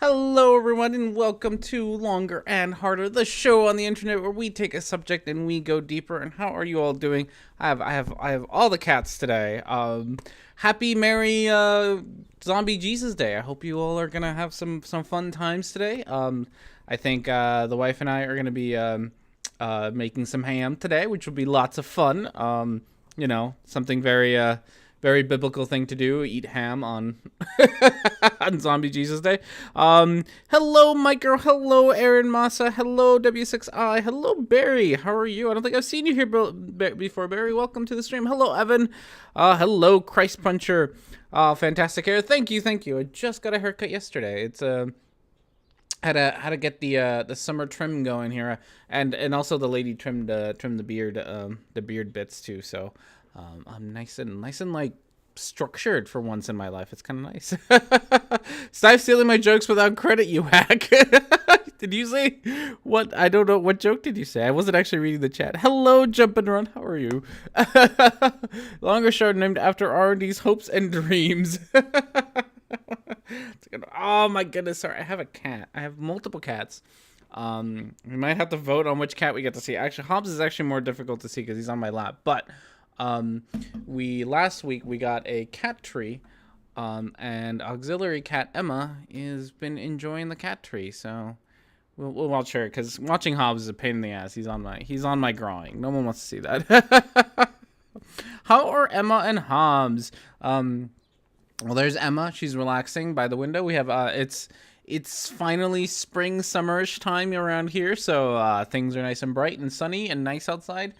Hello, everyone, and welcome to Longer and Harder, the show on the internet where we take a subject and we go deeper. And how are you all doing? I have all the cats today. Happy Merry Zombie Jesus Day. I hope you all are gonna have some fun times today. I think the wife and I are gonna be making some ham today, which will be lots of fun. Something very biblical thing to do, eat ham on on Zombie Jesus Day. Hello, Micro. Hello, Aaron Massa. Hello, W6I. Hello, Barry. How are you? I don't think I've seen you here before, Barry. Welcome to the stream. Hello, Evan. Hello, Christ Puncher. Fantastic hair. Thank you. I just got a haircut yesterday. It's had to get the summer trim going here, and also the lady trimmed the beard bits too. So I'm nice and like structured for once in my life. It's kind of nice. Stop stealing my jokes without credit, you hack. Did you say what? I don't know. What joke did you say? I wasn't actually reading the chat. Hello, Jump and Run. How are you? Longer show named after R&D's hopes and dreams. Oh my goodness. Sorry, I have a cat. I have multiple cats. We might have to vote on which cat we get to see. Actually, Hobbs is actually more difficult to see because he's on my lap. But last week we got a cat tree, and auxiliary cat Emma has been enjoying the cat tree. So we'll watch her because watching Hobbs is a pain in the ass. He's on my groin. No one wants to see that. How are Emma and Hobbs? Well, there's Emma. She's relaxing by the window. We have it's finally spring, summerish time around here, so things are nice and bright and sunny and nice outside.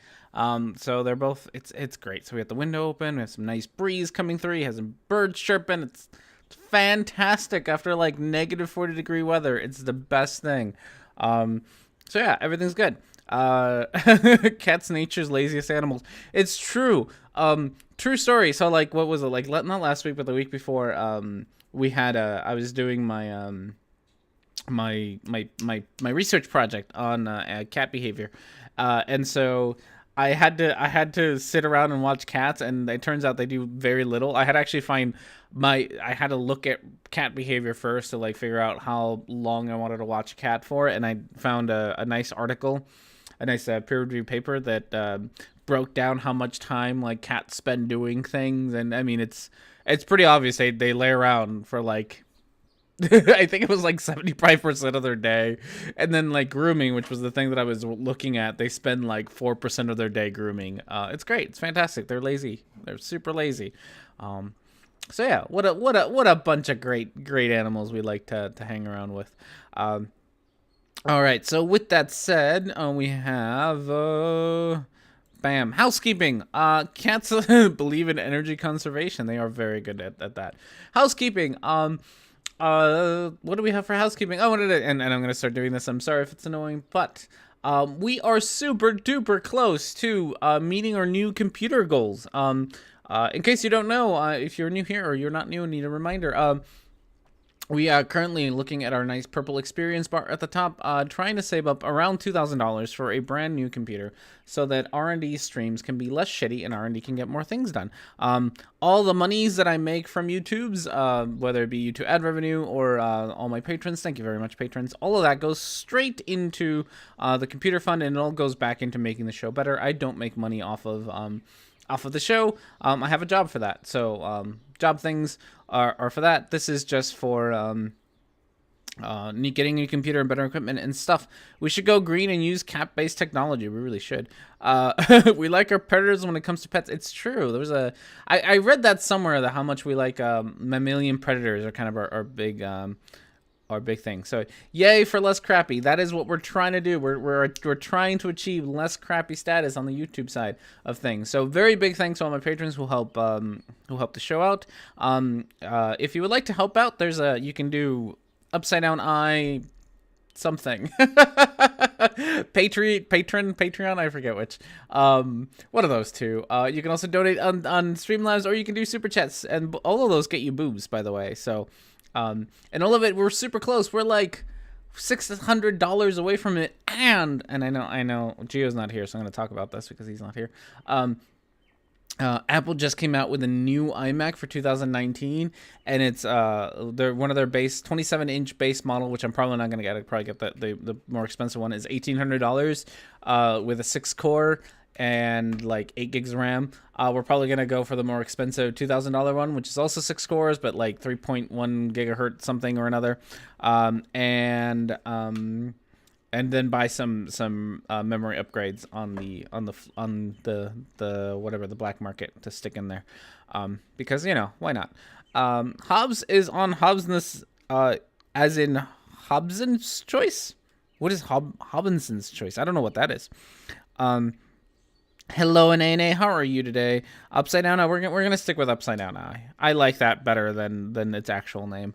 So they're both, it's great. So we have the window open, we have some nice breeze coming through, he has some birds chirping. It's fantastic after like negative 40-degree weather. It's the best thing. So yeah, everything's good. Cats nature's laziest animals. It's true. True story. So like, what was it like? Not last week, but the week before. We had I was doing my my research project on cat behavior, and so I had to sit around and watch cats, and it turns out they do very little. I had to actually I had to look at cat behavior first to like figure out how long I wanted to watch a cat for, and I found a nice article, a nice peer-reviewed paper that broke down how much time like cats spend doing things. And I mean, it's pretty obvious they lay around for like I think it was like 75% of their day, and then like grooming, which was the thing that I was looking at, they spend like 4% of their day grooming. It's great. It's fantastic. They're lazy. They're super lazy. So yeah, what a bunch of great animals we like to hang around with. All right, so with that said, we have bam, housekeeping. Cats believe in energy conservation. They are very good at that. Housekeeping. What do we have for housekeeping? Oh, and I'm gonna start doing this. I'm sorry if it's annoying, but we are super duper close to meeting our new computer goals. In case you don't know, if you're new here or you're not new and need a reminder, we are currently looking at our nice purple experience bar at the top, trying to save up around $2,000 for a brand new computer so that R&D streams can be less shitty and R&D can get more things done. All the monies that I make from YouTube's, whether it be YouTube ad revenue or all my patrons, thank you very much, patrons, all of that goes straight into the computer fund, and it all goes back into making the show better. I don't make money off of the show. I have a job for that. So job things are for that. This is just for getting a new computer and better equipment and stuff. We should go green and use cat-based technology. We really should. We like our predators when it comes to pets. It's true. There was I read that somewhere, that how much we like mammalian predators are kind of our big thing. So yay for less crappy. That is what we're trying to do. We're trying to achieve less crappy status on the YouTube side of things. So very big thanks to all my patrons who help the show out. If you would like to help out, you can do upside down eye something. Patreon, I forget which. One of those two. You can also donate on Streamlabs, or you can do super chats, and all of those get you boobs, by the way. So and all of it, we're super close. We're like $600 away from it, and I know Gio's not here, so I'm going to talk about this because he's not here. Apple just came out with a new iMac for 2019, and it's one of their base 27-inch base model, which I'm probably not gonna get. I'd probably get the more expensive one. Is $1,800 with a 6-core and like 8 gigs of RAM. We're probably gonna go for the more expensive $2,000 one, which is also 6 cores, but like 3.1 gigahertz something or another, and then buy some memory upgrades on the whatever, the black market to stick in there, because why not. Hobbs is on Hobbsness, as in Hobson's choice. What is Hobinson's choice? I don't know what that is. Hello, Nene. How are you today? Upside Down Eye. We're gonna stick with Upside Down Eye. I like that better than its actual name.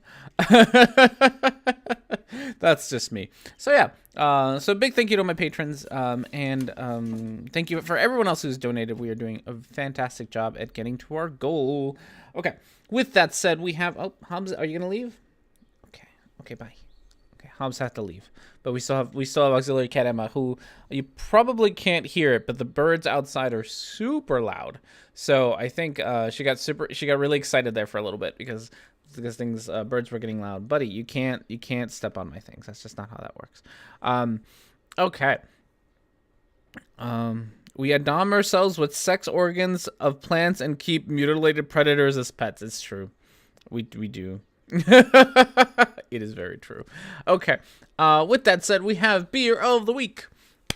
That's just me. So yeah. So big thank you to my patrons. And thank you for everyone else who's donated. We are doing a fantastic job at getting to our goal. Okay. With that said, we have. Oh, Hobbs, are you gonna leave? Okay. Okay. Bye. Hobbs has to leave, but we still have Auxiliary Cat Emma, who you probably can't hear it, but the birds outside are super loud. So I think she got really excited there for a little bit because birds were getting loud. Buddy, you can't step on my things. That's just not how that works. Okay. We adorn ourselves with sex organs of plants and keep mutilated predators as pets. It's true. We do. It is very true. Okay. With that said, we have beer of the week.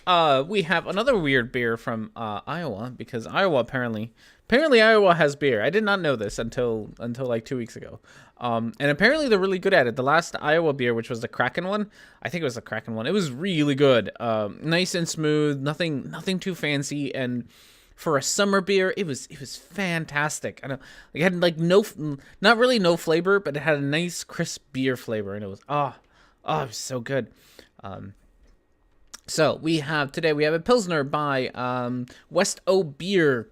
We have another weird beer from Iowa, because Iowa apparently Iowa has beer. I did not know this until like 2 weeks ago. And apparently they're really good at it. The last Iowa beer, which was the Kraken one, I think it was the Kraken one. It was really good. Nice and smooth, nothing too fancy, and for a summer beer, it was fantastic. I know it had like not really no flavor, but it had a nice crisp beer flavor, and it was it was so good. So we have a Pilsner by West O Beer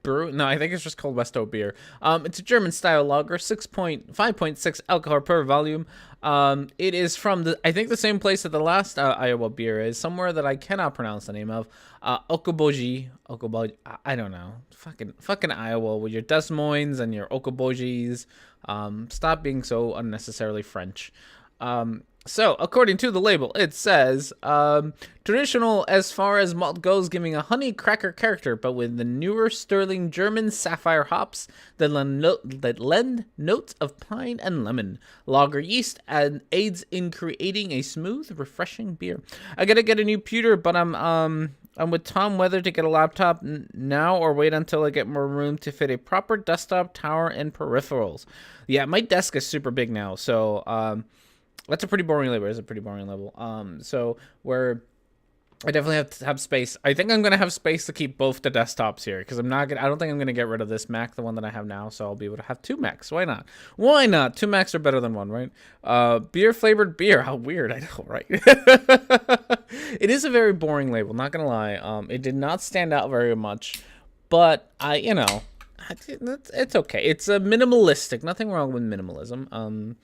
Brew. No, I think it's just called West O Beer. It's a German style lager, 5.6 alcohol per volume. It is from I think the same place that the last Iowa beer is, somewhere that I cannot pronounce the name of. Okoboji. I don't know. Fucking Iowa with your Des Moines and your Okobojis. Stop being so unnecessarily French. So, according to the label, it says, traditional as far as malt goes, giving a honey cracker character, but with the newer sterling German sapphire hops that lend notes of pine and lemon. Lager yeast aids in creating a smooth, refreshing beer. I gotta get a new pewter, but I'm with Tom whether to get a laptop now or wait until I get more room to fit a proper desktop, tower, and peripherals. Yeah, my desk is super big now, so, that's a pretty boring label. It's a pretty boring label. So I definitely have to have space. I think I'm gonna have space to keep both the desktops here, because I don't think I'm gonna get rid of this Mac, the one that I have now. So I'll be able to have 2 Macs. Why not? Why not? 2 Macs are better than one, right? Beer flavored beer. How weird. I know, right? It is a very boring label. Not gonna lie. It did not stand out very much, but it's okay. It's a minimalistic. Nothing wrong with minimalism.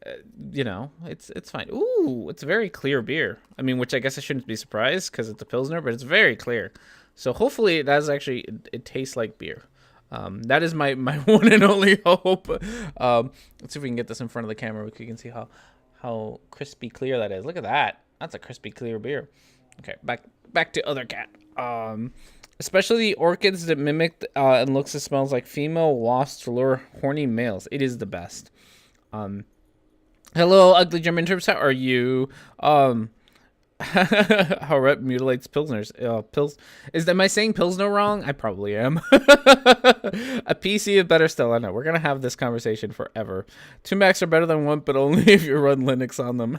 It's fine. Ooh, it's a very clear beer. I mean, which I guess I shouldn't be surprised because it's a Pilsner, but it's very clear. So hopefully it tastes like beer. That is my one and only hope. Let's see if we can get this in front of the camera. We can see how crispy clear that is. Look at that. That's a crispy clear beer. Okay, back to other cat. Especially the orchids that mimic and looks and smells like female wasps to lure horny males. It is the best. Hello, ugly German terms. How are you? How rep mutilates Pilsners. Am I saying Pilsner wrong? I probably am. A PC is better still. I know. We're going to have this conversation forever. 2 Macs are better than 1, but only if you run Linux on them.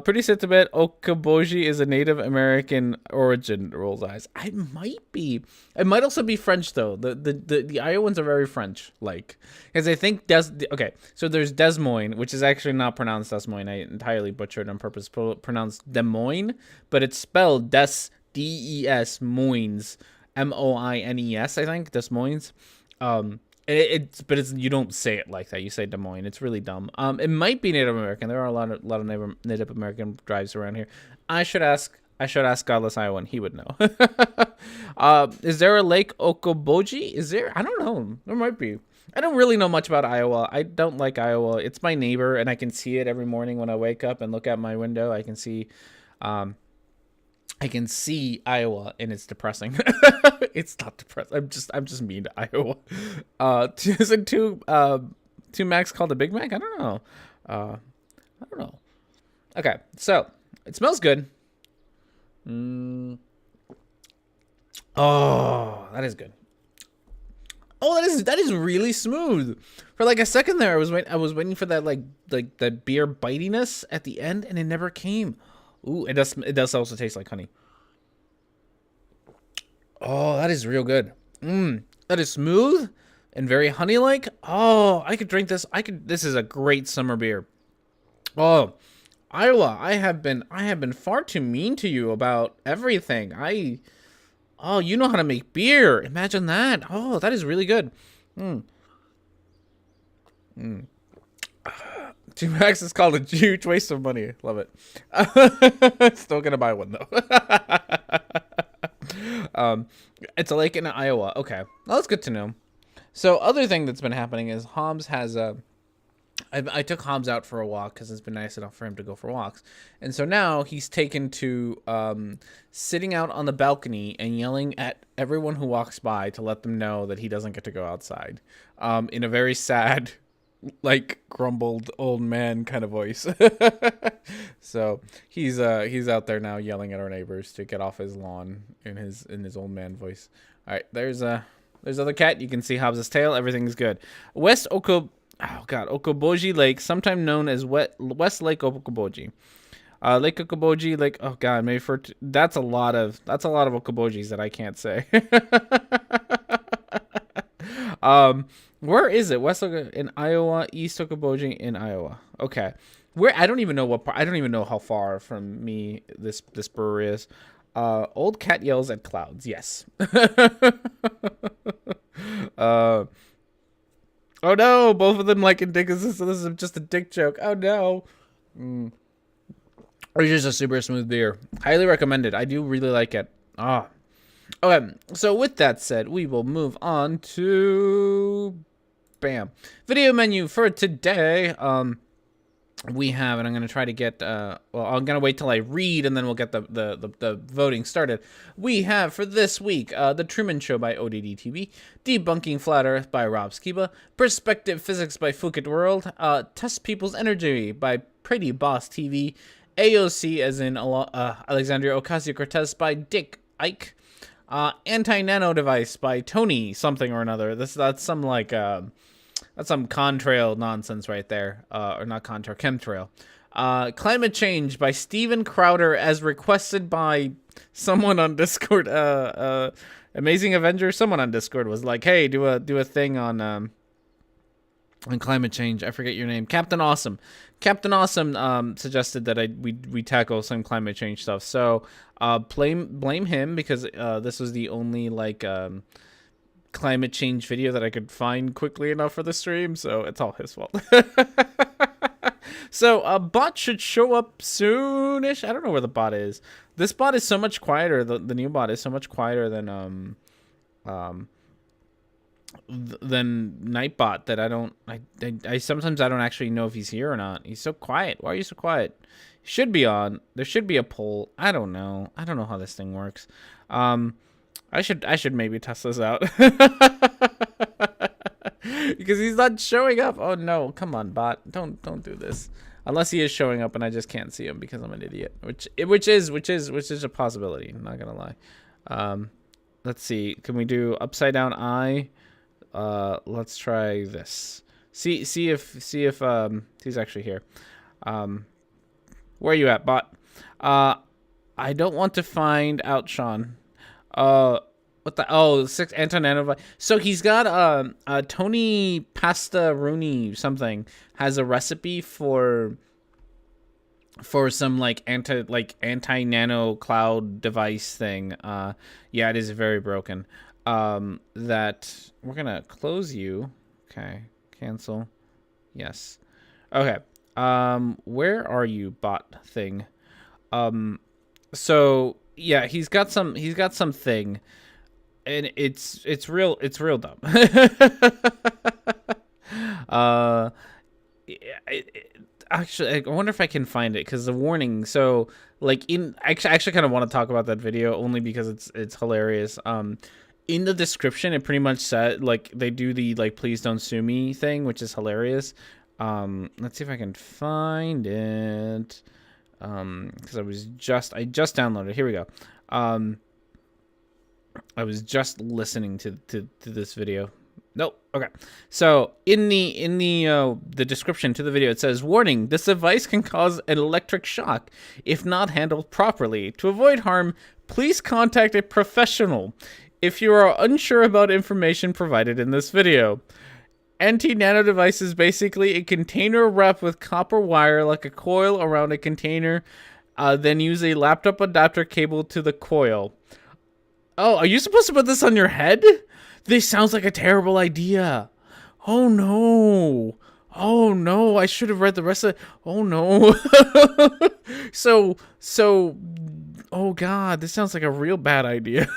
Pretty sentiment. Okoboji is a Native American origin, rolls eyes. I might be. It might also be French, though. The Iowans are very French-like. Because I think okay, so there's Des Moines, which is actually not pronounced Des Moines. I entirely butchered on purpose. Pronounced Des Moines, but it's spelled Des, D-E-S, Moines, M-O-I-N-E-S, I think, Des Moines. But you don't say it like that. You say Des Moines. It's really dumb. It might be Native American. There are a lot of Native American tribes around here. I should ask I should ask Godless Iowan. He would know. Is there a Lake Okoboji? Is there? I don't know. There might be. I don't really know much about Iowa. I don't like Iowa. It's my neighbor, and I can see it every morning when I wake up and look out my window. I can see Iowa, and it's depressing. It's not depressing. I'm just mean to Iowa. Isn't two Macs called a Big Mac? I don't know. I don't know. Okay, so it smells good. Oh, that is good. Oh, that is really smooth. For like a second there, I was waiting for that like that beer bitiness at the end, and it never came. Ooh, it does also taste like honey. Oh, that is real good. That is smooth and very honey-like. Oh, I could drink this. This is a great summer beer. Oh, Iowa, I have been far too mean to you about everything. Oh, you know how to make beer. Imagine that. Oh, that is really good. Two Max is called a huge waste of money. Love it. Still gonna buy one though. It's a lake in Iowa. Okay, well, that's good to know. So, other thing that's been happening is Hobbs has a. I took Hobbs out for a walk because it's been nice enough for him to go for walks. And so now he's taken to sitting out on the balcony and yelling at everyone who walks by to let them know that he doesn't get to go outside in a very sad, like grumbled old man kind of voice. So he's out there now yelling at our neighbors to get off his lawn in his old man voice. All right, there's other cat. You can see Hobbs' tail. Everything's good. Okoboji Lake, sometimes known as West Lake Okoboji. Lake Okoboji, Lake. Oh God, maybe that's a lot of Okobojis that I can't say. Where is it? West in Iowa, East Okoboji in Iowa. Okay, I don't even know what part. I don't even know how far from me this brewery is. Old cat yells at clouds. Yes. Oh no, both of them like dick. So this is just a dick joke. Oh no. It's just a super smooth beer. Highly recommended. I do really like it. Okay, so with that said, we will move on to video menu for today. We have, and I'm going to try to get, well, I'm going to wait till I read, and then we'll get the voting started. We have, for this week, The Truman Show by ODD-TV, Debunking Flat Earth by Rob Skiba, Perspective Physics by Fouquet World, Test People's Energy by Pretty Boss TV, AOC, as in Alexandria Ocasio-Cortez by Dick Ike, Anti-Nano Device by Tony something or another. That's some, like, that's some contrail nonsense right there. Or not contrail, chemtrail. Climate Change by Steven Crowder as requested by someone on Discord. Amazing Avenger. Someone on Discord was like, hey, do a thing on climate change. I forget your name. Captain Awesome. Captain Awesome suggested that we tackle some climate change stuff. So blame him because this was the only like climate change video that I could find quickly enough for the stream, so it's all his fault. So a bot should show up soonish. I don't know where the bot is. This bot is so much quieter. The new bot is so much quieter than Nightbot that I sometimes I don't actually know if he's here or not. He's so quiet. Why are you so quiet? He should be on. There should be a poll. I don't know how this thing works. I should maybe test this out. Because he's not showing up. Oh no, come on, bot. Don't do this. Unless he is showing up and I just can't see him because I'm an idiot. Which is a possibility. I'm not gonna lie. Let's see. Can we do upside down eye? Let's try this. See if he's actually here. Where are you at, bot? I don't want to find out Sean. What the? Oh, 6 Anti-nano. So he's got Tony Pantalleresco something has a recipe for some like anti-nano cloud device thing. Yeah, it is very broken. That we're gonna close you. Okay, cancel. Yes. Okay. Where are you, bot thing? So yeah, he's got something, and it's real dumb. uh, actually, I wonder if I can find it because the warning. So like I actually kind of want to talk about that video only because it's hilarious. In the description, it pretty much said like they do the like please don't sue me thing, which is hilarious. Let's see if I can find it. Because I just downloaded. Here we go. I was just listening to this video. Nope. Okay. So in the description to the video, it says, "Warning: this device can cause an electric shock if not handled properly. To avoid harm, please contact a professional if you are unsure about information provided in this video." Anti-nano device is basically a container wrapped with copper wire like a coil around a container. Then use a laptop adapter cable to the coil. Oh, are you supposed to put this on your head? This sounds like a terrible idea. Oh no. Oh no, I should have read the rest of it. Oh no. so, oh god, this sounds like a real bad idea.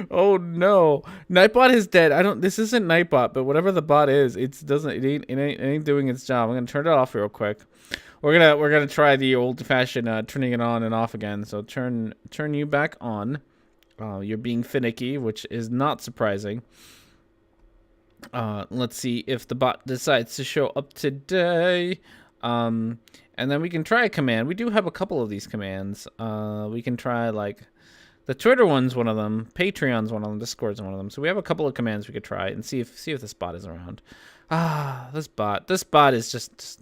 Oh no, Nightbot is dead. This isn't Nightbot, but whatever the bot is, it ain't doing its job. I'm gonna turn it off real quick. We're gonna try the old fashioned turning it on and off again. So turn you back on. You're being finicky, which is not surprising. Let's see if the bot decides to show up today. And then we can try a command. We do have a couple of these commands. We can try like the Twitter one's one of them, Patreon's one of them, Discord's one of them. So we have a couple of commands we could try and see if this bot is around. This bot is just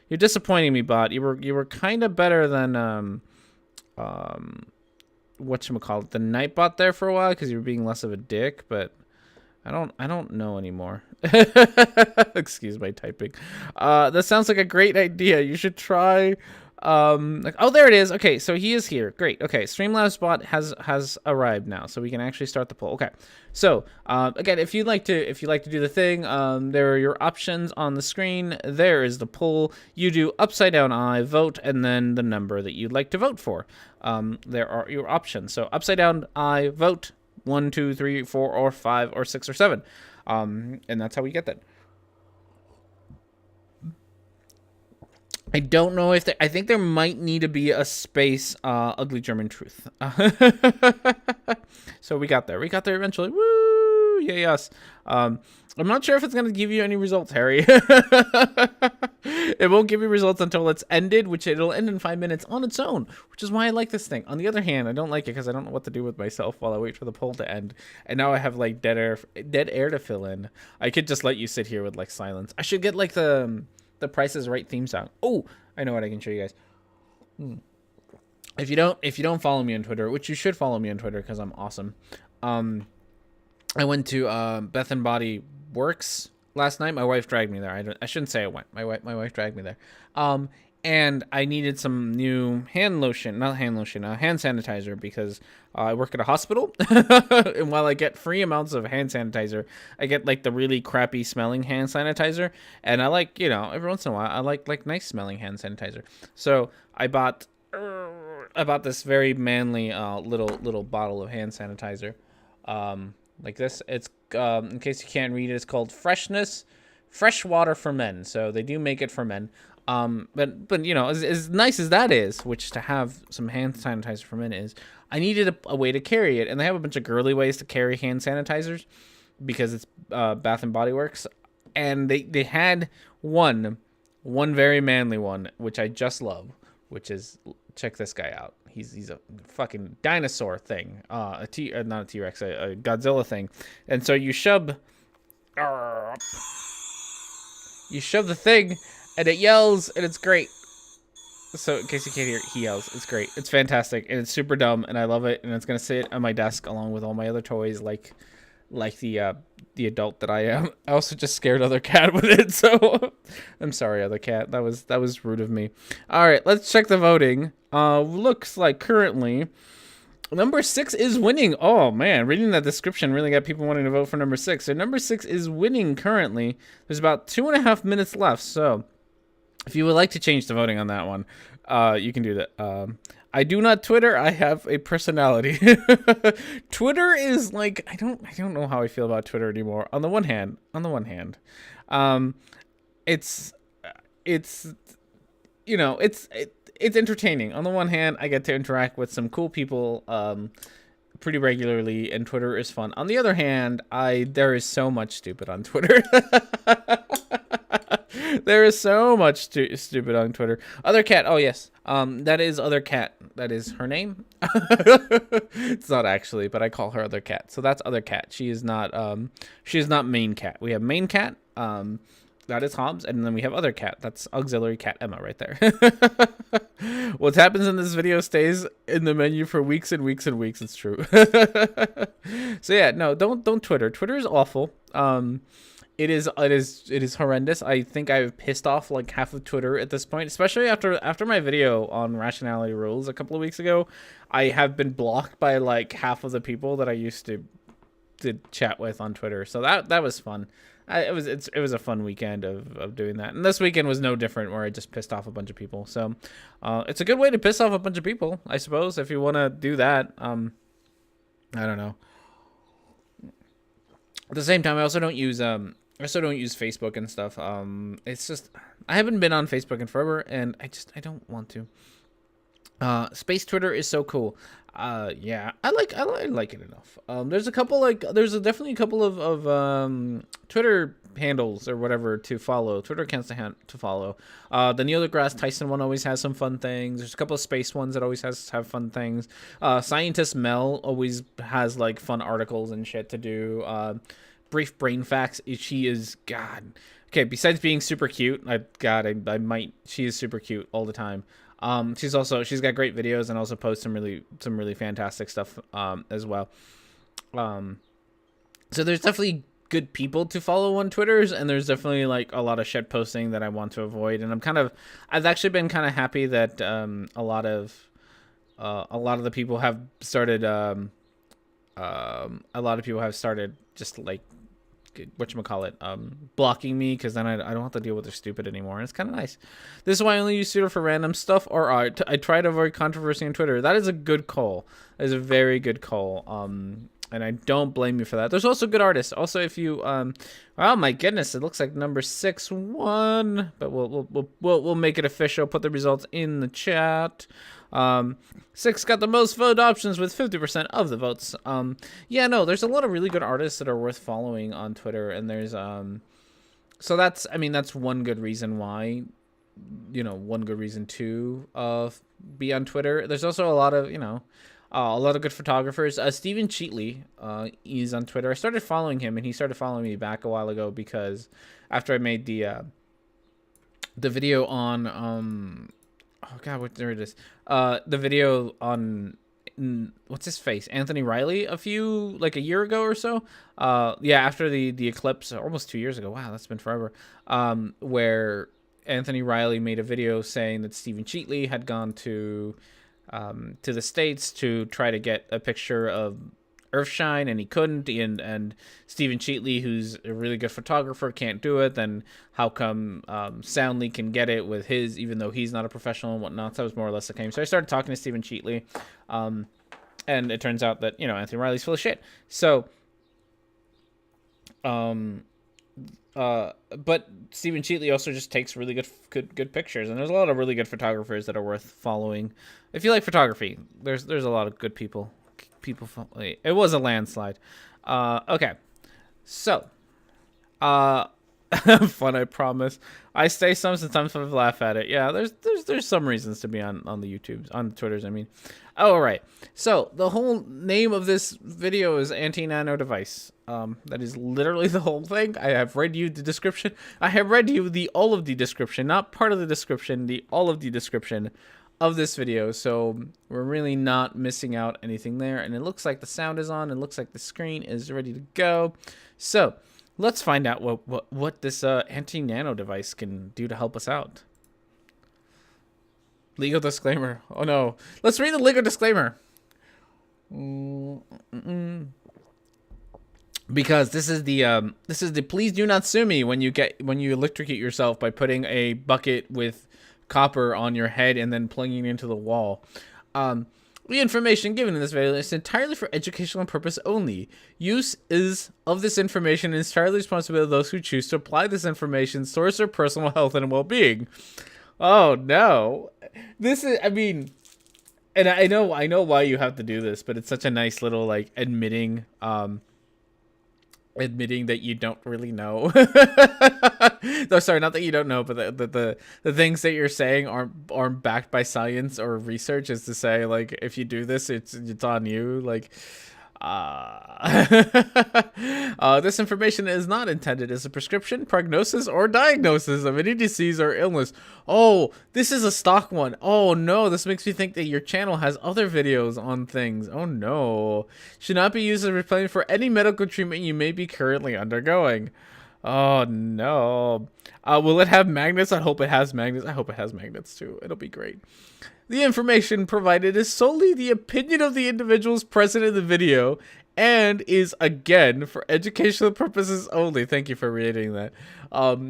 you're disappointing me, bot. You were kind of better than whatchamacallit, the Nightbot there for a while because you were being less of a dick, but I don't know anymore. Excuse my typing. That sounds like a great idea. You should try. Oh, there it is. Okay, so he is here. Great. Okay, Streamlabs bot has arrived now, so we can actually start the poll. Okay, so again, if you'd like to do the thing, there are your options on the screen. There is the poll. You do upside down I, vote, and then the number that you'd like to vote for. There are your options. So upside down I, vote 1, 2, 3, 4, or 5, or 6, or 7, and that's how we get that. I don't know if I think there might need to be a space, ugly German truth. So we got there. We got there eventually. Woo! Yay us. I'm not sure if it's going to give you any results, Harry. It won't give you results until it's ended, which it'll end in 5 minutes on its own, which is why I like this thing. On the other hand, I don't like it because I don't know what to do with myself while I wait for the poll to end. And now I have like dead air to fill in. I could just let you sit here with like silence. I should get like the Price is Right theme song. Oh, I know what I can show you guys. If you don't follow me on Twitter, which you should follow me on Twitter because I'm awesome. I went to Bath and Body Works last night. My wife dragged me there. I shouldn't say I went. My wife dragged me there. And I needed some new hand sanitizer because I work at a hospital. And while I get free amounts of hand sanitizer, I get like the really crappy smelling hand sanitizer. And I like, every once in a while, I like nice smelling hand sanitizer. So I bought this very manly little bottle of hand sanitizer. Like this. It's in case you can't read it, it's called Fresh Water for Men. So they do make it for men. But as nice as that is, which to have some hand sanitizer for men is, I needed a way to carry it, and they have a bunch of girly ways to carry hand sanitizers because it's Bath and Body Works, and they had one very manly one, which I just love, which is, check this guy out. He's a fucking dinosaur thing, not a T-Rex, a Godzilla thing, and so you shove the thing. And it yells, and it's great. So, in case you can't hear it, he yells. It's great. It's fantastic, and it's super dumb, and I love it. And it's gonna sit on my desk along with all my other toys, like the adult that I am. I also just scared other cat with it, so I'm sorry, other cat. That was rude of me. All right, let's check the voting. Looks like currently number 6 is winning. Oh man, reading that description really got people wanting to vote for number 6. So number 6 is winning currently. There's about 2.5 minutes left, so if you would like to change the voting on that one, You can do that. I do not Twitter. I have a personality. Twitter is like I don't know how I feel about Twitter anymore. On the one hand, it's it's entertaining. On the one hand, I get to interact with some cool people pretty regularly, and Twitter is fun. On the other hand, there is so much stupid on Twitter. There is so much stupid on Twitter. Other cat. Oh yes. That is Other Cat. That is her name. It's not actually, but I call her Other Cat. So that's Other Cat. She is not Main Cat. We have Main Cat. That is Hobbs, and then we have Other Cat. That's Auxiliary Cat Emma right there. What happens in this video stays in the menu for weeks and weeks and weeks. It's true. So yeah, no, don't Twitter. Twitter is awful. It is horrendous. I think I've pissed off like half of Twitter at this point, especially after my video on rationality rules a couple of weeks ago. I have been blocked by like half of the people that I used to chat with on Twitter. So that was fun. It was a fun weekend of doing that. And this weekend was no different, where I just pissed off a bunch of people. So it's a good way to piss off a bunch of people, I suppose, if you want to do that. I don't know. At the same time, I also don't use Facebook and stuff. It's just I haven't been on Facebook in forever, and I don't want to. Space Twitter is so cool. Yeah, I like it enough. There's definitely a couple of Twitter handles or whatever to follow. Twitter accounts to follow. The Neil deGrasse Tyson one always has some fun things. There's a couple of space ones that always have fun things. Scientist Mel always has like fun articles and shit to do. Brief Brain Facts. She is God. Okay, besides being super cute, she is super cute all the time. She's got great videos and also posts some really fantastic stuff as well. So there's definitely good people to follow on Twitters, and there's definitely like a lot of shit posting that I want to avoid. And I've actually been kind of happy that a lot of the people have started just like blocking me, because then I don't have to deal with their stupid anymore, and it's kind of nice. This is why I only use Twitter for random stuff or art. I try to avoid controversy on Twitter. That is a good call. That is a very good call. And I don't blame you for that. There's also good artists. Also, if you oh my goodness, it looks like number 6 won, but we'll make it official. Put the results in the chat. 6 got the most vote options with 50% of the votes. Yeah, no, there's a lot of really good artists that are worth following on Twitter, and there's so that's one good reason why, one good reason to be on Twitter. There's also a lot of good photographers. Stephen Cheatley is on Twitter. I started following him, and he started following me back a while ago, because after I made the video on oh god, there it is. The video on what's his face, Anthony Riley, a year ago or so. Yeah, after the eclipse, almost 2 years ago. Wow, that's been forever. Where Anthony Riley made a video saying that Stephen Cheatley had gone to the States to try to get a picture of Earthshine, and he couldn't, and Stephen Cheatley, who's a really good photographer, can't do it. Then how come Soundly can get it with his, even though he's not a professional and whatnot? So that was more or less the case. So I started talking to Stephen Cheatley, and it turns out that Anthony Riley's full of shit. So but Stephen Cheatley also just takes really good pictures, and there's a lot of really good photographers that are worth following. If you like photography, there's a lot of good people. It was a landslide. Okay, so fun, I promise. I say sometimes I laugh at it. Yeah, there's some reasons to be on the YouTubes, on the Twitters, I mean. Oh, right. So the whole name of this video is Anti-nano device. That is literally the whole thing. I have read you the description. I have read you all of the description, not part of the description, all of the description of this video, so we're really not missing out anything there. And it looks like the sound is on. It looks like the screen is ready to go. So let's find out what this anti-nano device can do to help us out. Legal disclaimer. Oh no, let's read the legal disclaimer. Because this is the please do not sue me when you electrocute yourself by putting a bucket with copper on your head and then plugging it into the wall. The information given in this video is entirely for educational purpose only. Use of this information is entirely responsibility of those who choose to apply this information, source their personal health and well-being. Oh no, this is, I mean, and I know why you have to do this, but it's such a nice little like admitting that you don't really know. No, sorry, not that you don't know, but the things that you're saying aren't backed by science or research. Is to say, like, if you do this, it's on you. Like, this information is not intended as a prescription, prognosis, or diagnosis of any disease or illness. Oh, this is a stock one. Oh no, this makes me think that your channel has other videos on things. Oh no. Should not be used as a replacement for any medical treatment you may be currently undergoing. Oh no. Will it have magnets? I hope it has magnets. I hope it has magnets too. It'll be great. The information provided is solely the opinion of the individuals present in the video and is, again, for educational purposes only. Thank you for reading that.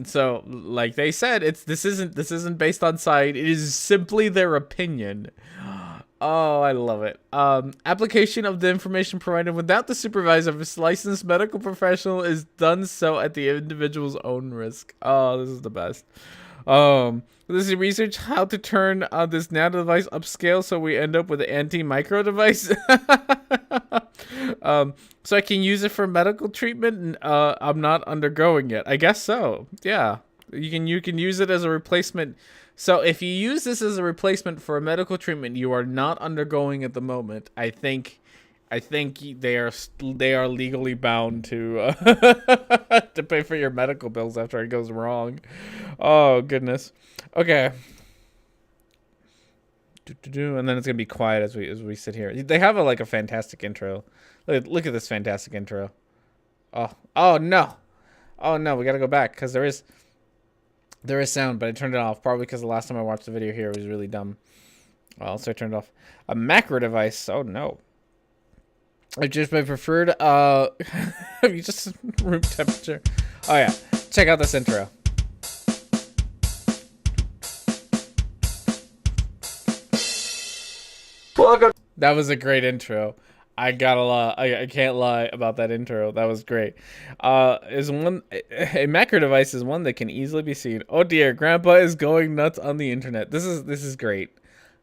So, like they said, this isn't based on science. It is simply their opinion. Oh, I love it. Application of the information provided without the supervisor of a licensed medical professional is done so at the individual's own risk. Oh, this is the best. This is research how to turn this nano device upscale so we end up with an anti-micro device. So I can use it for medical treatment. I'm not undergoing it. I guess so. Yeah, you can use it as a replacement. So if you use this as a replacement for a medical treatment you are not undergoing at the moment, I think they are legally bound to to pay for your medical bills after it goes wrong. Oh goodness. Okay. And then it's gonna be quiet as we sit here. They have a fantastic intro. Look at this fantastic intro. Oh no. Oh no, we gotta go back because there is sound, but I turned it off probably because the last time I watched the video here it was really dumb. So I turned it off. A macro device. Oh no. I just my preferred you just room temperature. Oh yeah, check out this intro. Welcome. That was a great intro. I gotta lie. I can't lie about that intro. That was great. A macro device is one that can easily be seen. Oh dear, Grandpa is going nuts on the internet. This is great.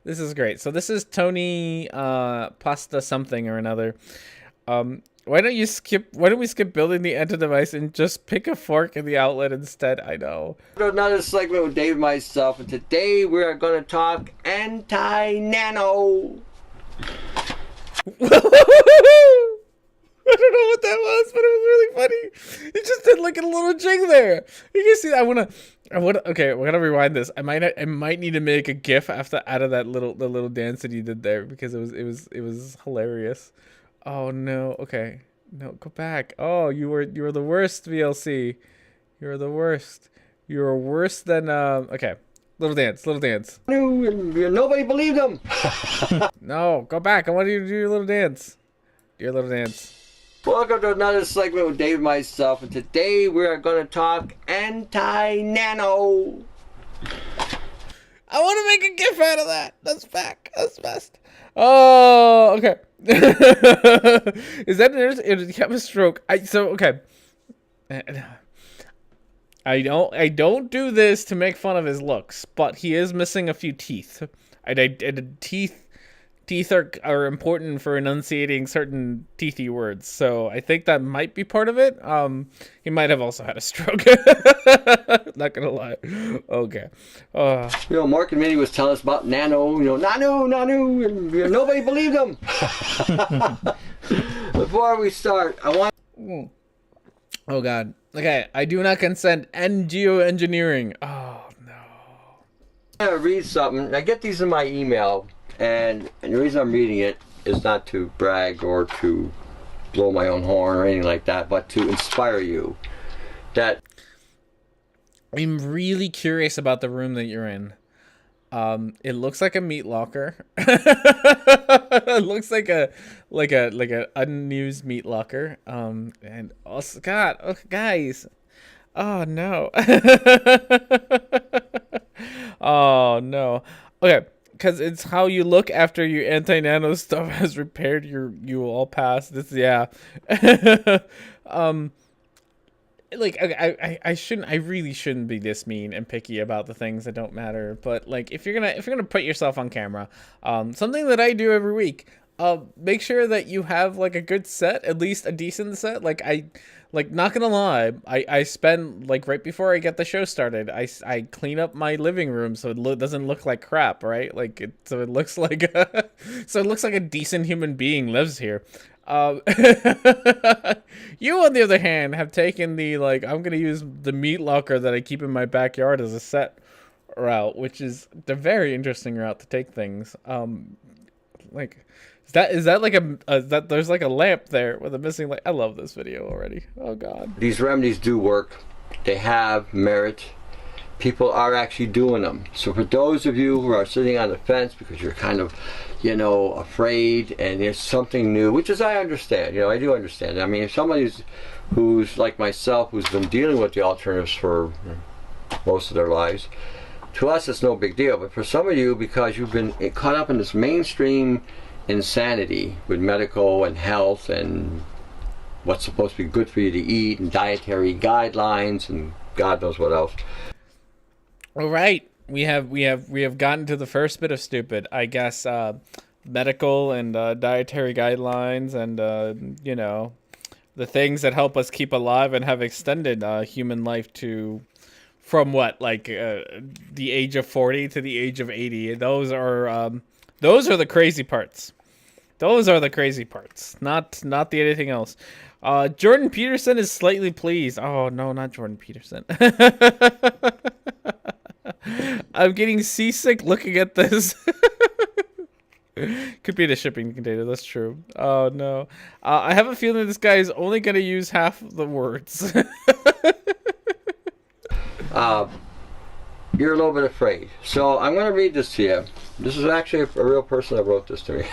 This is great. So this is Tony Pasta something or another. Why don't we skip building the anti-device and just pick a fork in the outlet instead? I know. Another segment with Dave and myself, and today we are going to talk anti-nano. I don't know what that was, but it was really funny. It just did like a little jig there. You can see that. Okay, we're gonna rewind this. I might need to make a GIF out of that little dance that he did there because it was hilarious. Oh no. Okay. No, go back. Oh, you were the worst, VLC. You're the worst. You're worse than okay. Little dance. Nobody believed him. No, go back. I want you to do your little dance. Your little dance. Welcome to another segment with Dave and myself, and today we are going to talk anti-nano. I want to make a GIF out of that. That's back. That's best. Oh, okay. Is that it? Have a stroke. Okay. I don't do this to make fun of his looks, but he is missing a few teeth. Teeth are important for enunciating certain teethy words, so I think that might be part of it. He might have also had a stroke. Not gonna lie. Okay. Mark and Minnie was telling us about nano. Nano, and nobody believed him. Before we start, I want. Oh God. Okay, I do not consent. Geoengineering. Oh no. I'm gonna read something. I get these in my email. And the reason I'm reading it is not to brag or to blow my own horn or anything like that, but to inspire you. That I'm really curious about the room that you're in. It looks like a meat locker. It looks like an unused meat locker. And also, God, guys. Oh no. Oh no. Okay, because it's how you look after your anti-nano stuff has repaired you all past. This yeah. um, like I shouldn't, I really shouldn't be this mean and picky about the things that don't matter. But like if you're gonna put yourself on camera, something that I do every week, make sure that you have like a good set, at least a decent set. Like not gonna lie, I spend like right before I get the show started, I clean up my living room so it doesn't look like crap, right? Like so it looks like so it looks like a decent human being lives here. Um, you, on the other hand, have taken the like I'm gonna use the meat locker that I keep in my backyard as a set route, which is the very interesting route to take things. Like is that like a that there's like a lamp there with a missing light. I love this video already. Oh god. These remedies do work. They have merit. People are actually doing them. So for those of you who are sitting on the fence because you're kind of, afraid and there's something new, which is I understand. I do understand. I mean, if somebody who's like myself, who's been dealing with the alternatives for most of their lives, to us it's no big deal. But for some of you, because you've been caught up in this mainstream insanity with medical and health and what's supposed to be good for you to eat and dietary guidelines and God knows what else. All right, we have gotten to the first bit of stupid, I guess. Medical and dietary guidelines and the things that help us keep alive and have extended human life from what, like the age of 40 to the age of 80. Those are the crazy parts. Those are the crazy parts, not the anything else. Jordan Peterson is slightly pleased. Oh no, not Jordan Peterson. I'm getting seasick looking at this. Could be the shipping container, that's true. Oh no. I have a feeling this guy is only going to use half of the words. You're a little bit afraid. So I'm going to read this to you. This is actually a real person that wrote this to me.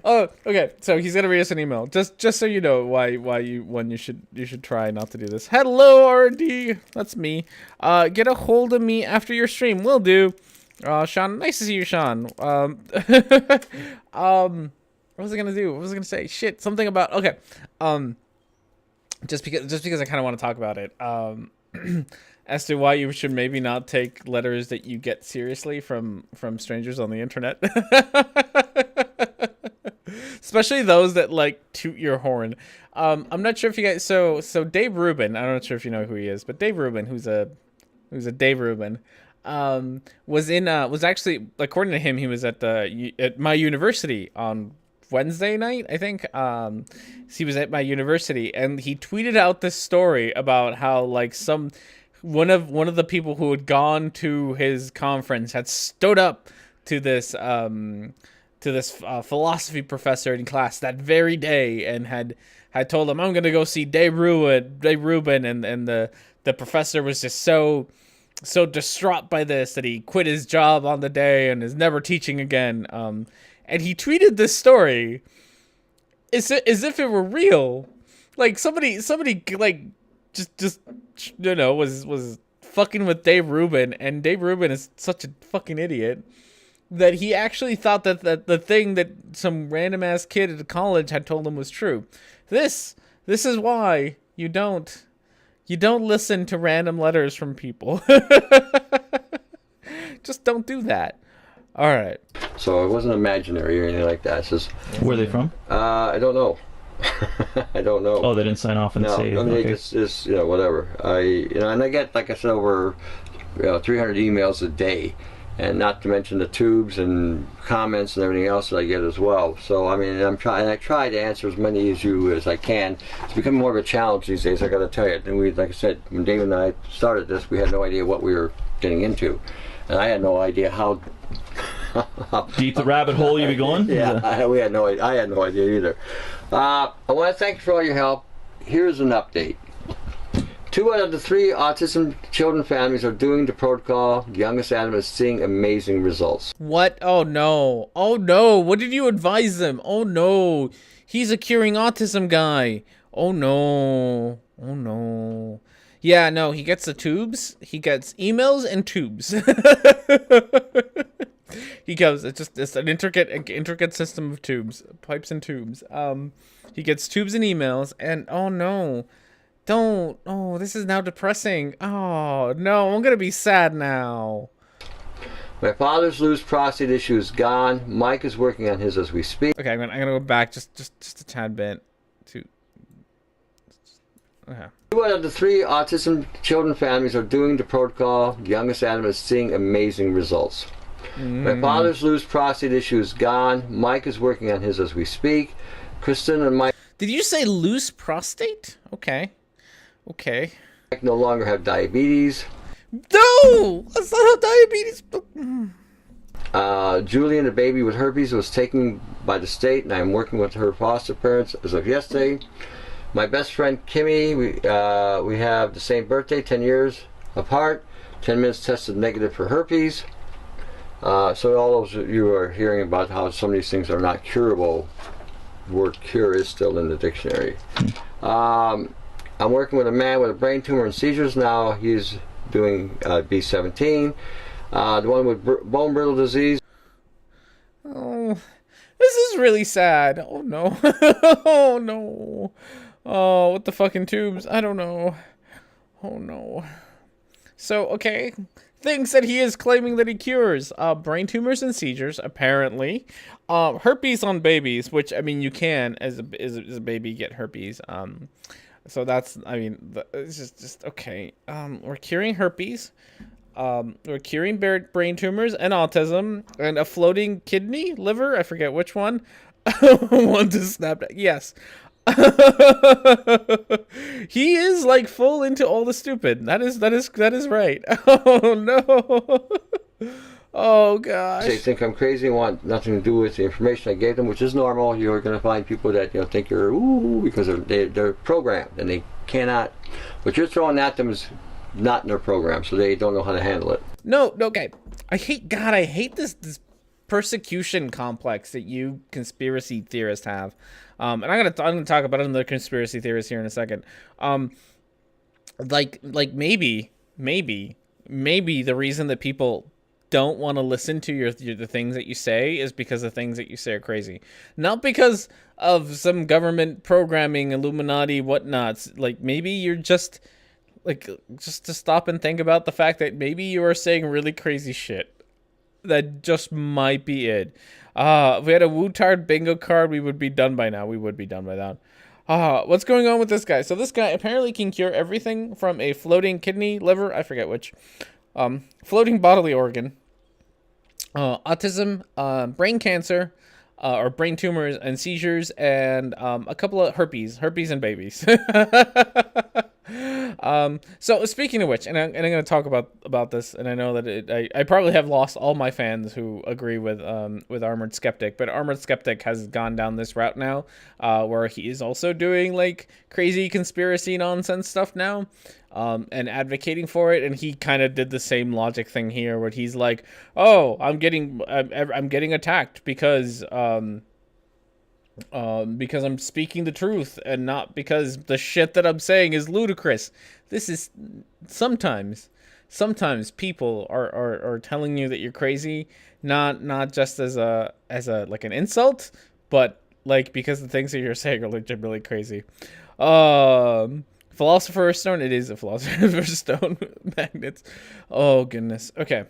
Oh, okay. So he's going to read us an email. Just so you know when you should try not to do this. Hello, RD. That's me. Get a hold of me after your stream. Will do. Sean, nice to see you, Sean. What was I going to do? What was I going to say? Shit, something about okay. Just because I kind of want to talk about it. As to why you should maybe not take letters that you get seriously from strangers on the internet. Especially those that like toot your horn. I'm not sure if you guys so Dave Rubin, I'm not sure if you know who he is, but Dave Rubin, who's a Dave Rubin, was actually, according to him, he was at my university on Wednesday night, I think. He was at my university and he tweeted out this story about how like one of the people who had gone to his conference had stood up to this philosophy professor in class that very day and had told him, I'm gonna go see Dave Rubin, and the professor was just so distraught by this that he quit his job on the day and is never teaching again. And he tweeted this story as if it were real, like somebody like just was fucking with Dave Rubin, and Dave Rubin is such a fucking idiot that he actually thought that the thing that some random ass kid at college had told him was true. This is why you don't listen to random letters from people. Just don't do that. All right. So it wasn't imaginary or anything like that. It's just, where are they from? I don't know. I don't know. Oh, they didn't sign off and say. I mean, okay. just whatever. And I get, like I said, over 300 emails a day, and not to mention the tubes and comments and everything else that I get as well. So I mean, I try to answer as many as you as I can. It's becoming more of a challenge these days, I got to tell you. And like I said, when Dave and I started this, we had no idea what we were getting into, and I had no idea how deep the rabbit hole you be going. Yeah, I had no idea either. I want to thank you for all your help. Here's an update. 2 out of the 3 autism children families are doing the protocol. The youngest Adam is seeing amazing results. What? Oh no. Oh no. What did you advise them? Oh no. He's a curing autism guy. Oh no. Oh no. Yeah, no, he gets the tubes. He gets emails and tubes. He goes. It's an intricate system of tubes, pipes and tubes. He gets tubes and emails, and oh no, don't. Oh, this is now depressing. Oh no, I'm gonna be sad now. My father's loose prostate issue is gone. Mike is working on his as we speak. Okay, I'm gonna go back just a tad bit to. Okay. 2 out of the 3 autism children families are doing the protocol. The youngest Adam is seeing amazing results. My father's loose prostate issue is gone. Mike is working on his as we speak. Kristen and Mike Did you say loose prostate? Okay. Okay. no longer have diabetes. No! That's not how diabetes... Julian, the baby with herpes, was taken by the state, and I am working with her foster parents as of yesterday. My best friend Kimmy, we have the same birthday, 10 years apart. 10 minutes tested negative for herpes. So all those you are hearing about how some of these things are not curable. The word cure is still in the dictionary. I'm working with a man with a brain tumor and seizures now. He's doing B17. The one with bone brittle disease. Oh, this is really sad. Oh no. Oh no. Oh, what the fucking tubes? I don't know. Oh no. So, okay. Things that he is claiming that he cures. Brain tumors and seizures, apparently. Herpes on babies, which, I mean, you can, as a baby, get herpes. So that's, I mean, it's just okay. We're curing herpes. We're curing brain tumors and autism and a floating kidney, liver, I forget which one. One to snap. Yes. He is like full into all the stupid. That is right. Oh no. Oh gosh. They think I'm crazy and want nothing to do with the information I gave them, which is normal. You're going to find people that think you're because they're programmed and they cannot. What you're throwing at them is not in their program, so they don't know how to handle it. No, okay. I hate this persecution complex that you conspiracy theorists have. And I'm gonna talk about another conspiracy theorist here in a second. Like maybe the reason that people don't want to listen to the things that you say is because the things that you say are crazy, not because of some government programming, Illuminati, whatnots. Like maybe you're just to stop and think about the fact that maybe you are saying really crazy shit. That just might be it. If we had a Wu-Tard bingo card, we would be done by now. We would be done by that. What's going on with this guy? So this guy apparently can cure everything from a floating kidney, liver, I forget which, floating bodily organ, autism, brain cancer, or brain tumors and seizures, and a couple of herpes and babies. So speaking of which, and I'm going to talk about this, and I know that I probably have lost all my fans who agree with Armored Skeptic, but Armored Skeptic has gone down this route now, where he is also doing like crazy conspiracy nonsense stuff now, and advocating for it, and he kind of did the same logic thing here, where he's like, oh, I'm getting attacked because I'm speaking the truth and not because the shit that I'm saying is ludicrous. This is sometimes people are telling you that you're crazy, not just as a like an insult, but like because the things that you're saying are legitimately crazy. Philosopher's Stone. It is a Philosopher's Stone. Magnets. Oh goodness. Okay.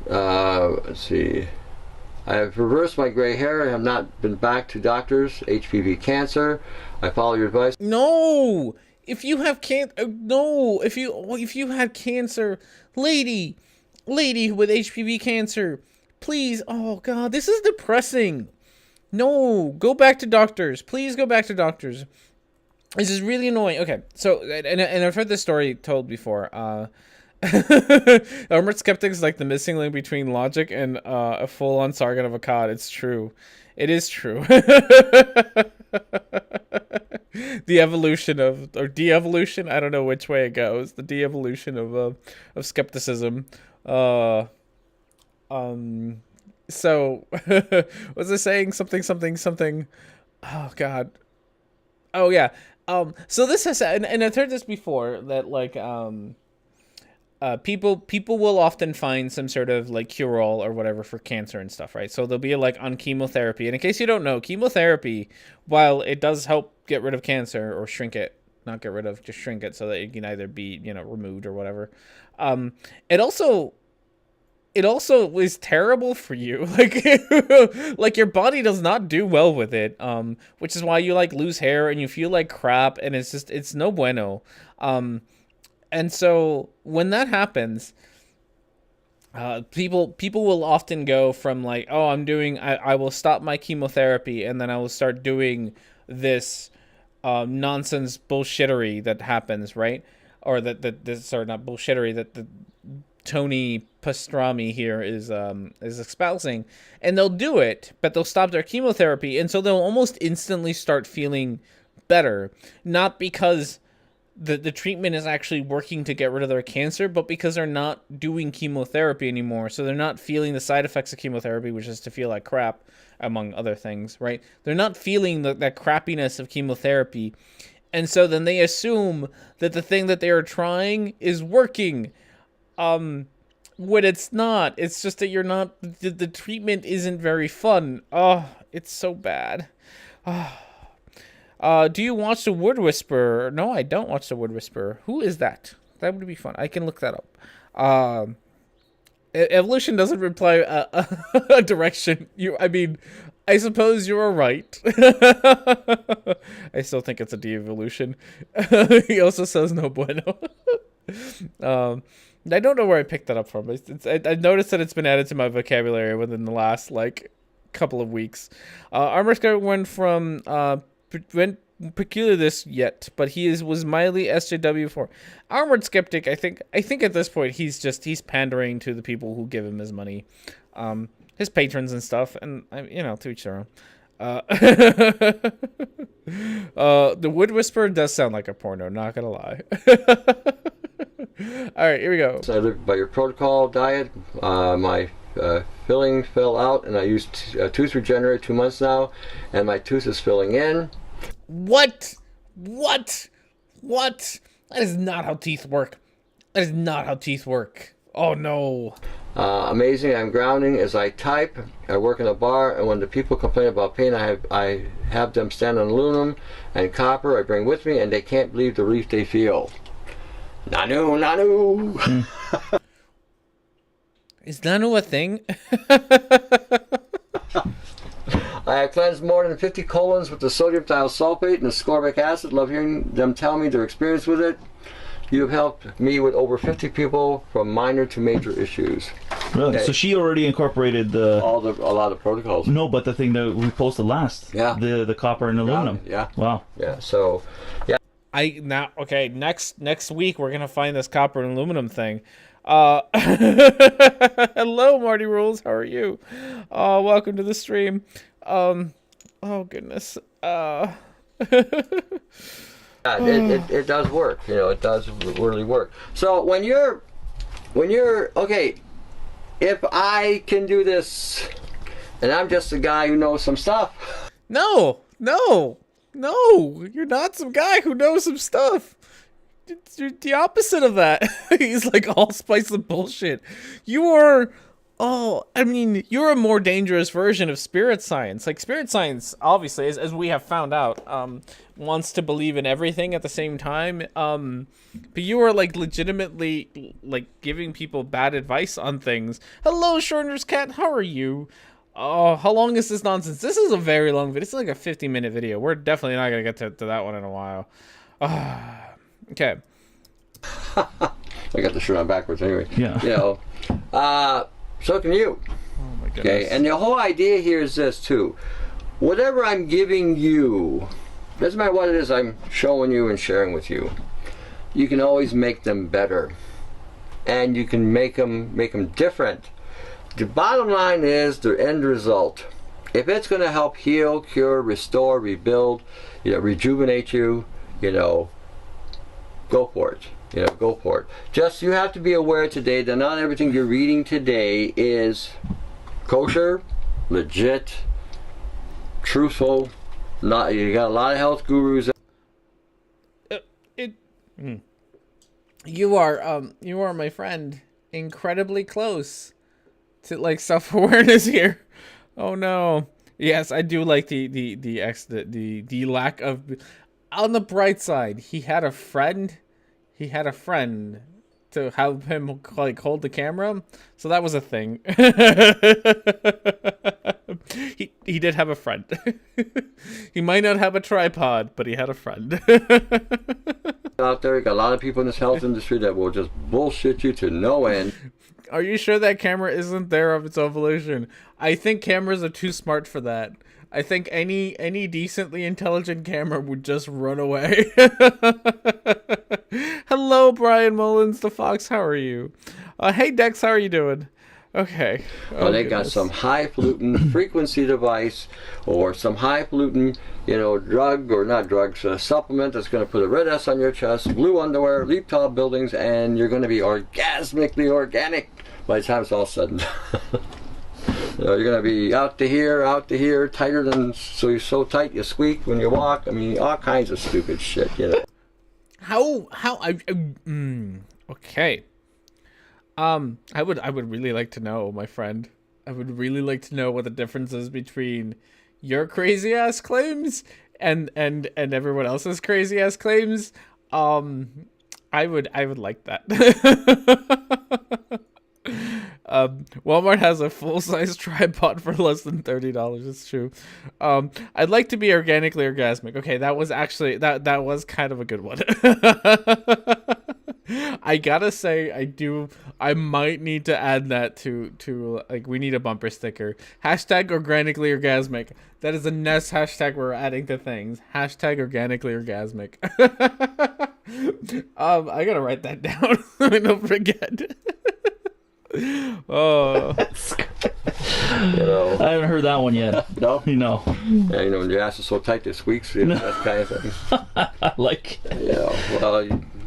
Let's see. I have reversed my gray hair. I have not been back to doctors. HPV cancer. I follow your advice. No. If you have no. If you had cancer, lady with HPV cancer, please. Oh God, this is depressing. No, go back to doctors. Please go back to doctors. This is really annoying. Okay, so and I've heard this story told before. Armored Skeptic is like the missing link between logic and a full-on Sargon of Akkad. It's true. It is true. The evolution of, or de-evolution, I don't know which way it goes. The de-evolution of skepticism. So was I saying something? Oh God. Oh yeah. So this has, and I've heard this before, that like people will often find some sort of like cure all or whatever for cancer and stuff, right? So they'll be like on chemotherapy. And in case you don't know, chemotherapy, while it does help get rid of cancer or shrink it, not get rid of, just shrink it so that it can either be, removed or whatever. It also is terrible for you. Like like your body does not do well with it. Which is why you like lose hair and you feel like crap, and it's no bueno. And so when that happens, people will often go from like, oh, I will stop my chemotherapy and then I will start doing this nonsense bullshittery that happens, right? Or sorry, not bullshittery, that the Tony Pastrami here is espousing, and they'll do it, but they'll stop their chemotherapy, and so they'll almost instantly start feeling better, not because the treatment is actually working to get rid of their cancer, but because they're not doing chemotherapy anymore. So they're not feeling the side effects of chemotherapy, which is to feel like crap, among other things, right? They're not feeling that crappiness of chemotherapy. And so then they assume that the thing that they are trying is working. When it's not. It's just that you're not, the treatment isn't very fun. Oh, it's so bad. Do you watch The Wood Whisperer? No, I don't watch The Wood Whisperer. Who is that? That would be fun. I can look that up. Evolution doesn't reply a direction. I suppose you're right. I still think it's a de-evolution. He also says no bueno. I don't know where I picked that up from. I noticed that it's been added to my vocabulary within the last couple of weeks. Armor Scout went from peculiar this yet, but was mildly SJW for Armored Skeptic. I think at this point he's pandering to the people who give him his money, his patrons and stuff, and to each their own. The Wood Whisperer does sound like a porno, not gonna lie. All right, here we go. So I live by your protocol diet. My filling fell out, and I used tooth regenerator 2 months now, and my tooth is filling in. What? That is not how teeth work. Oh no. Amazing. I'm grounding as I type. I work in a bar, and when the people complain about pain, I have them stand on aluminum and copper I bring with me, and they can't believe the relief they feel. Nanu. Is nano a thing? I have cleansed more than 50 colons with the sodium thiosulfate and ascorbic acid. Love hearing them tell me their experience with it. You have helped me with over 50 people from minor to major issues. Really? Okay. So she already incorporated a lot of protocols. No, but the thing that we posted last. Yeah. The copper and aluminum. Yeah. Wow. Yeah. So, yeah. Next week we're gonna find this copper and aluminum thing. Hello, Marty Rules. How are you? Welcome to the stream. Oh goodness. It does work. It does really work. So when you're okay, if I can do this, and I'm just a guy who knows some stuff. No, you're not some guy who knows some stuff. You're the opposite of that. He's like allspice of bullshit. You're a more dangerous version of spirit science. Like spirit science, obviously, as we have found out, wants to believe in everything at the same time. But you are like legitimately like giving people bad advice on things. Hello, Shorter's Cat. How are you? Oh, how long is this nonsense? This is a very long video. It's like a 50-minute video. We're definitely not gonna get to that one in a while. Okay. I got the shirt on backwards anyway. Yeah. So can you. Oh my goodness. Okay, and the whole idea here is this too. Whatever I'm giving you, doesn't matter what it is I'm showing you and sharing with you, you can always make them better. And you can make them different. The bottom line is the end result. If it's going to help heal, cure, restore, rebuild, rejuvenate you, go for it. Go for it. Just you have to be aware today that not everything you're reading today is kosher, legit, truthful. You got a lot of health gurus. You are my friend, incredibly close to like self-awareness here. Oh no. Yes, I do like the lack of. On the bright side, he had a friend. He had a friend to help him like hold the camera, so that was a thing. He did have a friend. He might not have a tripod, but he had a friend. Out there, you got a lot of people in this health industry that will just bullshit you to no end. Are you sure that camera isn't there of its own volition? I think cameras are too smart for that. I think any decently intelligent camera would just run away. Hello, Brian Mullins, the Fox. How are you? Hey, Dex. How are you doing? Okay. Well, they got some highfalutin frequency device or some highfalutin, drug or not drugs, supplement that's going to put a red S on your chest, blue underwear, leap tall buildings, and you're going to be orgasmically organic by the time it's all said and done. You're going to be out to here, tighter than, so you're so tight you squeak when you walk. I mean, all kinds of stupid shit, Okay. I would really like to know, my friend. I would really like to know what the difference is between your crazy ass claims and everyone else's crazy ass claims. I would like that. Walmart has a full-size tripod for less than $30. It's true. I'd like to be organically orgasmic. Okay, that was actually that was kind of a good one. I gotta say, I might need to add that to like, we need a bumper sticker. Hashtag organically orgasmic. That is a next hashtag we're adding to things. Hashtag organically orgasmic. I gotta write that down. Don't forget. Oh. I haven't heard that one yet. No? No. Yeah, when your ass is so tight it squeaks, that kind of thing. I like. Well,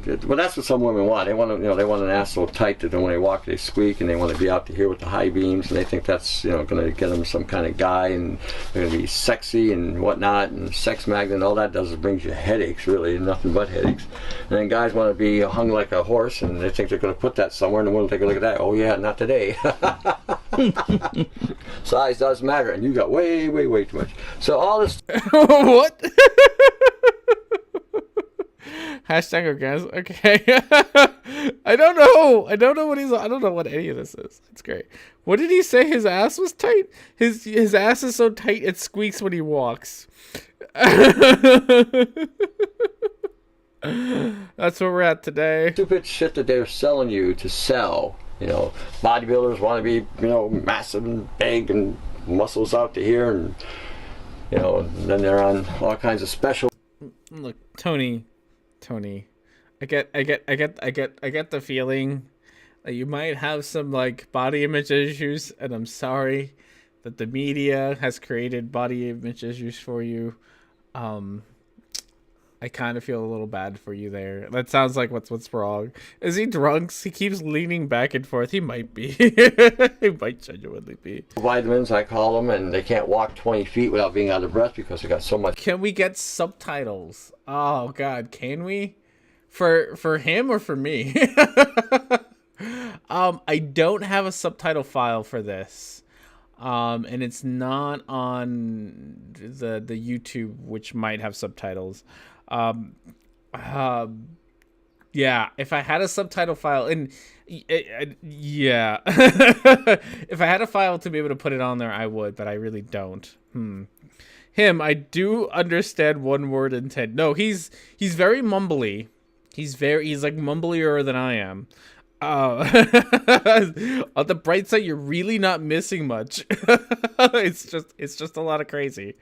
that's what some women want. They want they want an ass so tight that when they walk they squeak, and they want to be out to here with the high beams, and they think that's going to get them some kind of guy, and they're going to be sexy and whatnot, and sex magnet. And all that does is brings you headaches, really, nothing but headaches. And then guys want to be hung like a horse, and they think they're going to put that somewhere, and the women take a look at that. Oh yeah, not today. Size does matter, and you got way too much. So all this. What? Hashtag orgasm. Okay. I don't know what I don't know what any of this is. It's great. What did he say? His ass was tight? His ass is so tight it squeaks when he walks. That's where we're at today. Stupid shit that they're selling you to sell. Bodybuilders want to be, massive and big and muscles out to here, and then they're on all kinds of special. Look, Tony, I get the feeling that you might have some like body image issues, and I'm sorry that the media has created body image issues for you. I kind of feel a little bad for you there. That sounds like what's wrong. Is he drunk? He keeps leaning back and forth. He might be. He might genuinely be. Vitamins, I call them, and they can't walk 20 feet without being out of breath because they got so much. Can we get subtitles? Oh God, can we? For him or for me? I don't have a subtitle file for this. And it's not on the YouTube, which might have subtitles. Yeah, if I had a subtitle file, and yeah, if I had a file to be able to put it on there, I would, but I really don't. Him, I do understand one word in 10. No, he's very mumbly. He's like mumblier than I am. On the bright side, you're really not missing much. It's just a lot of crazy.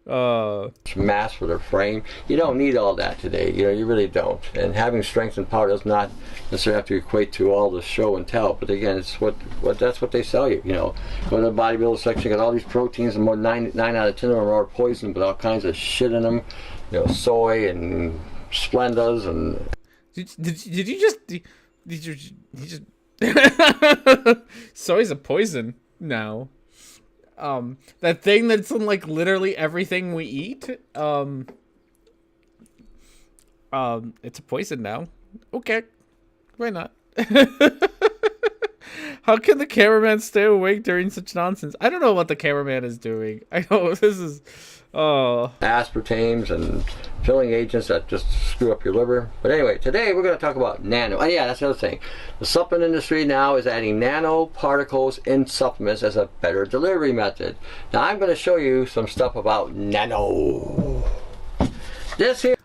Mass for their frame. You don't need all that today. You really don't. And having strength and power does not necessarily have to equate to all the show and tell. But again, it's what that's what they sell you. Go to the bodybuilder section, you got all these proteins, and more 9 out of 10 of them are poison, but all kinds of shit in them. Soy and Splendas and. Did you just soy's a poison now. That thing that's in like literally everything we eat. It's a poison now. Okay, why not? How can the cameraman stay awake during such nonsense? I don't know what the cameraman is doing. I know this is, oh. Aspartames and filling agents that just screw up your liver. But anyway, today we're going to talk about nano. And yeah, that's the other thing. The supplement industry now is adding nanoparticles in supplements as a better delivery method. Now I'm going to show you some stuff about nano. This here.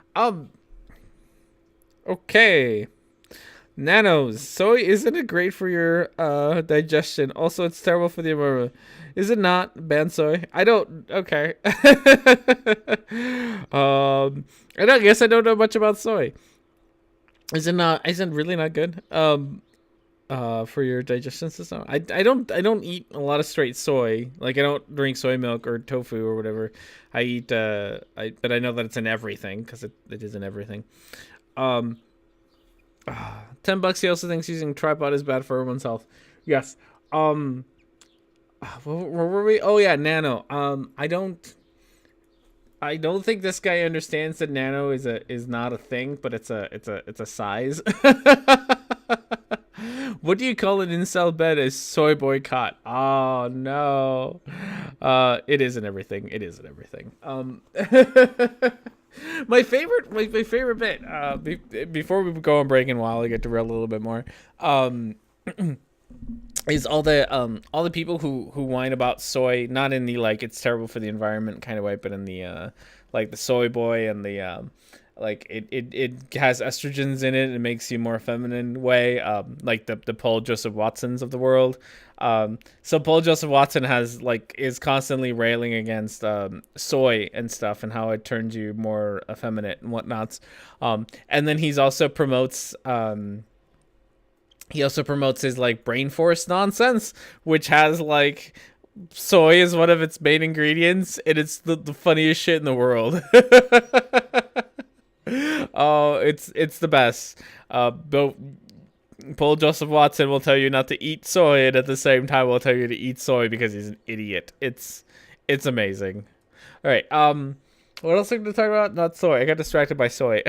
Okay. Nanos. Soy isn't it great for your digestion? Also, it's terrible for the environment. Is it not? Ban soy. I don't. Okay. And I guess I don't know much about soy. Is it not? Is it really not good? For your digestion system. I don't eat a lot of straight soy. Like I don't drink soy milk or tofu or whatever. I eat but I know that it's in everything because it is in everything. $10. He also thinks using tripod is bad for everyone's health. Yes. Where were we? Oh yeah, nano. I don't think this guy understands that nano is not a thing, but it's a size. What do you call an incel bed? Is soy boycott? Oh no. It isn't everything. It isn't everything. My favorite bit, before we go on break and while I get to read a little bit more, is all the people who whine about soy, not in the like it's terrible for the environment kind of way, but in the like the soy boy and the like it has estrogens in it. It makes you more feminine way. Like the Paul Joseph Watsons of the world. So Paul Joseph Watson is constantly railing against soy and stuff and how it turns you more effeminate and whatnots. And then he also promotes his like brain force nonsense, which has like soy is one of its main ingredients, and it's the funniest shit in the world. Oh, it's the best. But Paul Joseph Watson will tell you not to eat soy, and at the same time will tell you to eat soy because he's an idiot. It's amazing. All right. What else are we going to talk about? Not soy. I got distracted by soy.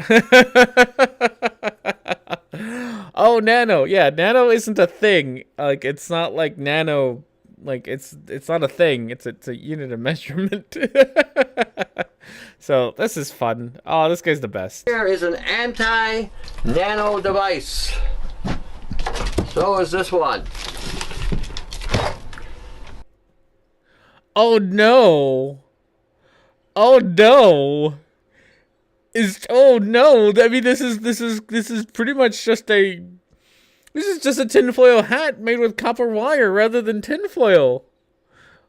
Oh, nano. Yeah, nano isn't a thing. Like it's not like nano. Like it's not a thing. It's a unit of measurement. So this is fun. Oh, this guy's the best. Here is an anti-nano device. So is this one. Oh no. Oh no. Oh no. I mean this is pretty much just a tinfoil hat made with copper wire rather than tinfoil.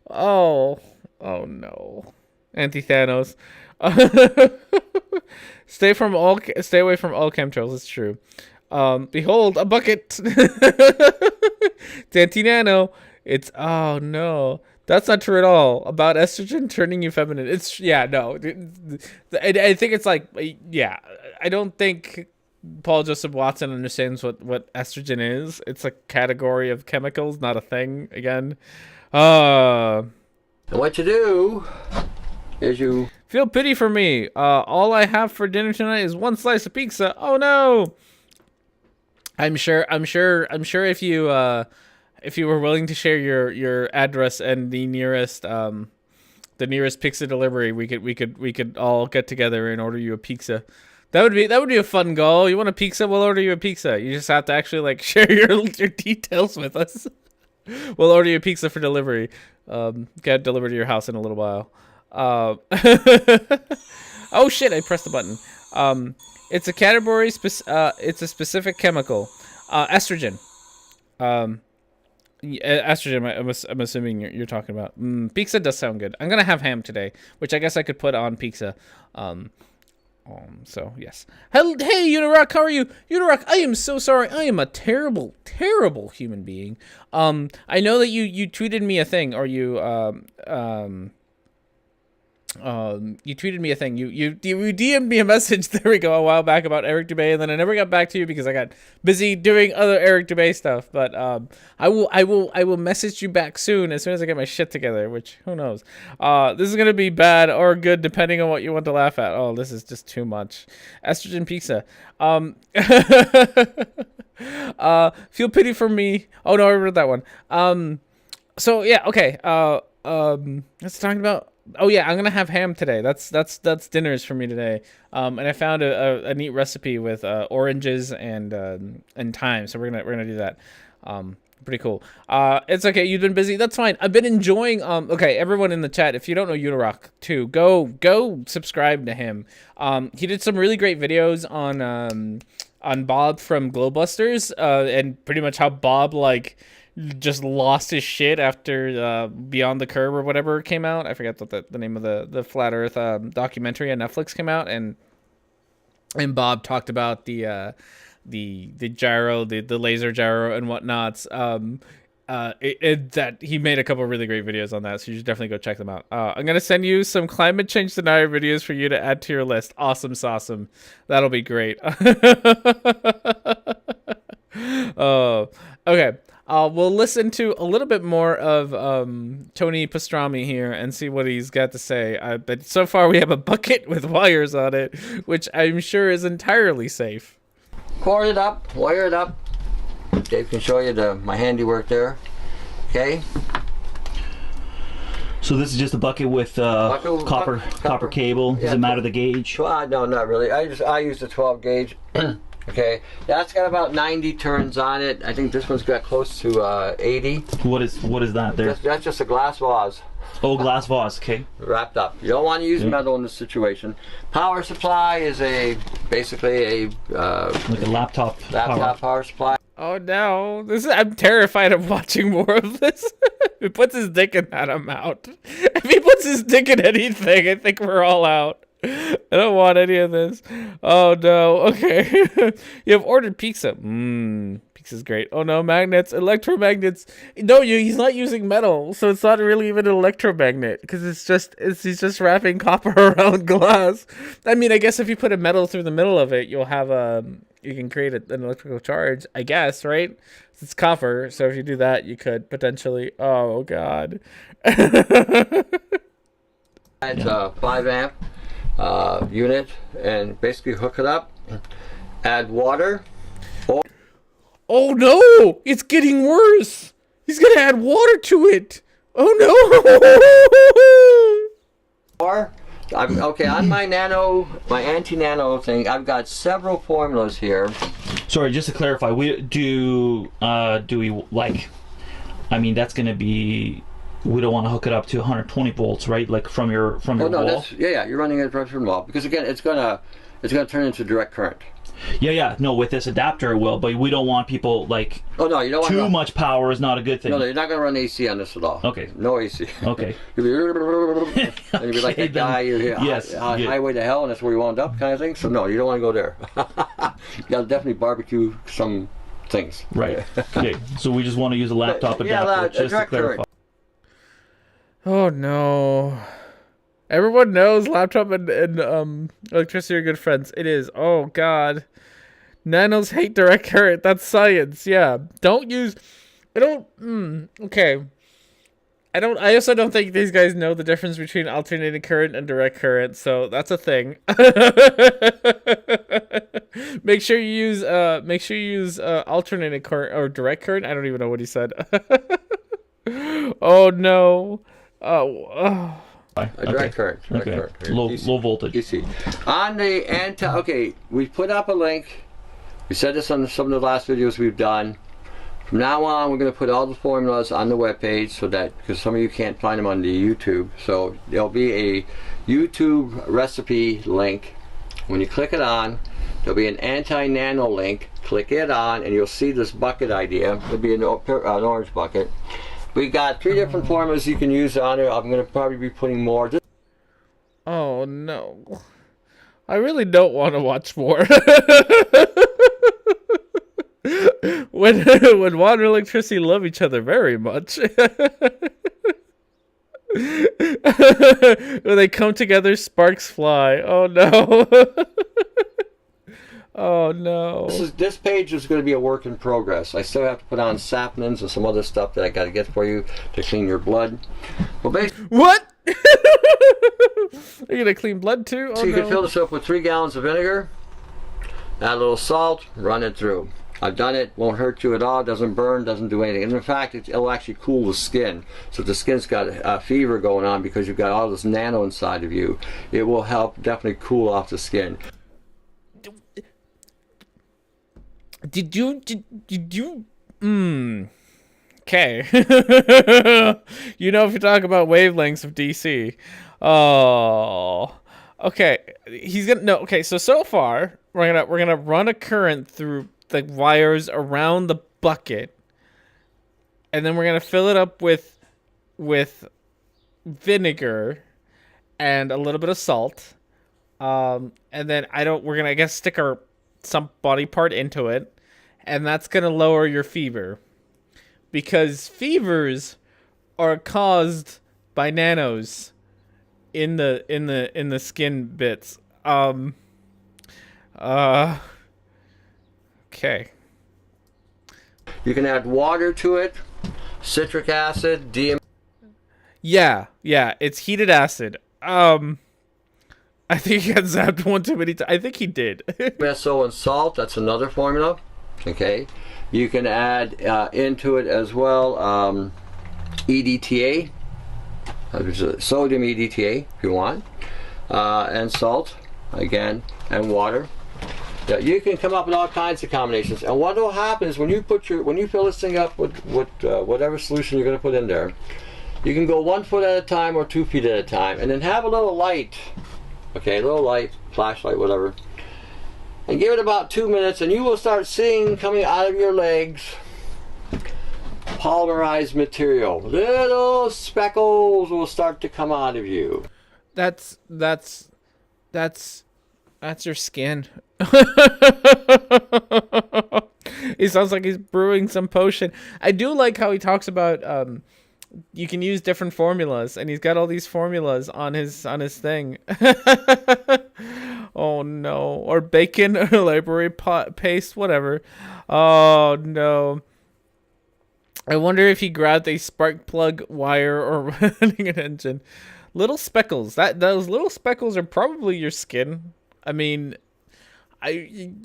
Oh no. Anti-Thanos. Stay away from all chemtrails. It's true. Behold a bucket. It's anti-nano. It's oh no. That's not true at all. About estrogen turning you feminine. It's yeah, no. I think it's like yeah. I don't think Paul Joseph Watson understands what estrogen is. It's a category of chemicals, not a thing. Again. And what you do is you feel pity for me. All I have for dinner tonight is one slice of pizza. Oh no. I'm sure if you were willing to share your address and the nearest pizza delivery, we could all get together and order you a pizza. That would be a fun goal. You want a pizza? We'll order you a pizza. You just have to actually like share your details with us. We'll order you a pizza for delivery. Get it delivered to your house in a little while. Oh shit! I pressed the button. It's a category. It's a specific chemical. Estrogen. Estrogen. I'm assuming you're talking about. Pizza does sound good. I'm gonna have ham today, which I guess I could put on pizza. So yes. Hey, Unirock, how are you? Unirock, I am so sorry. I am a terrible, terrible human being. I know that you tweeted me a thing, or you you tweeted me a thing. You DM'd me a message. There we go, a while back about Eric Dubay, and then I never got back to you because I got busy doing other Eric Dubay stuff. But I will message you back soon as I get my shit together. Which who knows? This is gonna be bad or good depending on what you want to laugh at. Oh, this is just too much. Estrogen pizza. Feel pity for me. Oh no, I read that one. So yeah, okay. Let's talk about. Oh yeah, I'm gonna have ham today. That's dinners for me today. And I found a neat recipe with oranges and thyme. So we're gonna do that. Pretty cool. It's okay. You've been busy. That's fine. I've been enjoying. Okay, everyone in the chat. If you don't know Unirock too, go subscribe to him. He did some really great videos on Bob from Glowbusters. And pretty much how Bob just lost his shit after Beyond the Curve or whatever came out. I forget what the name of the Flat Earth documentary on Netflix came out, and Bob talked about the gyro, the laser gyro and whatnots. That he made a couple of really great videos on that, so you should definitely go check them out. I'm gonna send you some climate change scenario videos for you to add to your list. Awesome. That'll be great. Okay. We'll listen to a little bit more of Tony Pastrami here and see what he's got to say. But so far we have a bucket with wires on it, which I'm sure is entirely safe. Cord it up, wire it up. Dave can show you my handiwork there. Okay. So this is just a bucket with copper cable. Does it matter the gauge? No, not really. I use the 12 gauge. Okay, that's got about 90 turns on it. I think this one's got close to 80. What is that there? That's just a glass vase. Oh, glass vase. Okay. Wrapped up. You don't want to use metal in this situation. Power supply is basically a like a laptop power supply. Oh no, I'm terrified of watching more of this. If he puts his dick in that, I'm out. If he puts his dick in anything, I think we're all out. I don't want any of this. Oh no. Okay. You have ordered pizza. Pizza's great. Oh no, magnets, electromagnets. No, he's not using metal, so it's not really even an electromagnet because he's just wrapping copper around glass. I mean, I guess if you put a metal through the middle of it, you'll have you can create an electrical charge, I guess, right? It's copper, so if you do that, you could potentially. Oh god. It's a 5 amp unit, and basically hook it up, add water. Oh no, it's getting worse. He's gonna add water to it. Oh no. Okay, on my anti-nano thing, I've got several formulas here. Sorry, just to clarify, do we like? I mean, that's gonna be. We don't want to hook it up to 120 volts, right? Like from your wall. You're running it from the wall because again, it's gonna turn into direct current. Yeah. No, with this adapter it will, but we don't want people like. Oh no, you don't want too much power is not a good thing. No, you're not gonna run AC on this at all. Okay. No AC. Okay. You'll be like that guy. You're here. Yes. Highway to hell, and that's where you wound up, kind of thing. So no, you don't want to go there. You gotta definitely barbecue some things. Right. Okay. So we just want to use a laptop adapter just to clarify. Current. Oh no. Everyone knows laptop and electricity are good friends. It is. Oh god. Nanos hate direct current. That's science. Yeah. Okay. I also don't think these guys know the difference between alternating current and direct current, so that's a thing. Make sure you use alternating current or direct current. I don't even know what he said. Oh no. Oh. A direct current. Low voltage. You see. On the we put up a link. We said this on some of the last videos we've done. From now on, we're going to put all the formulas on the webpage so that, because some of you can't find them on the YouTube, so there'll be a YouTube recipe link. When you click it on, there'll be an anti-nano link. Click it on, and you'll see this bucket idea. It'll be an orange bucket. We got 3 different formulas you can use on it. I'm going to probably be putting more. Oh no. I really don't want to watch more. when water and electricity love each other very much. When they come together, sparks fly. Oh no. Oh no. This page is going to be a work in progress. I still have to put on saponins and some other stuff that I got to get for you to clean your blood. Well, basically, What? Are you gonna clean blood too? Oh so you no. can fill this up with 3 gallons of vinegar, add a little salt, run it through. I've done it, won't hurt you at all, doesn't burn, doesn't do anything. And in fact, it'll actually cool the skin. So if the skin's got a fever going on because you've got all this nano inside of you, it will help definitely cool off the skin. Did you okay. You know, if you talk about wavelengths of DC. Oh. Okay. He's gonna no, okay, so far we're gonna run a current through the wires around the bucket. And then we're gonna fill it up with vinegar and a little bit of salt. And then we're gonna, I guess, stick some body part into it, and that's gonna lower your fever, because fevers are caused by nanos in the skin bits. Okay. You can add water to it, citric acid, Yeah, it's heated acid. I think he got zapped one too many times. I think he did. DMSO and salt, that's another formula. Okay. You can add into it as well EDTA, sodium EDTA if you want, and salt, again, and water. Yeah, you can come up with all kinds of combinations. And what will happen is when you fill this thing up with whatever solution you're going to put in there, you can go 1 foot at a time or 2 feet at a time, and then have a little light. Okay, a little light, flashlight, whatever. And give it about 2 minutes, and you will start seeing coming out of your legs polymerized material. Little speckles will start to come out of you. That's your skin. He sounds like he's brewing some potion. I do like how he talks about you can use different formulas, and he's got all these formulas on his thing. Oh no. Or bacon or library paste, whatever. Oh no. I wonder if he grabbed a spark plug wire or running an engine. Little speckles. Those little speckles are probably your skin. I mean,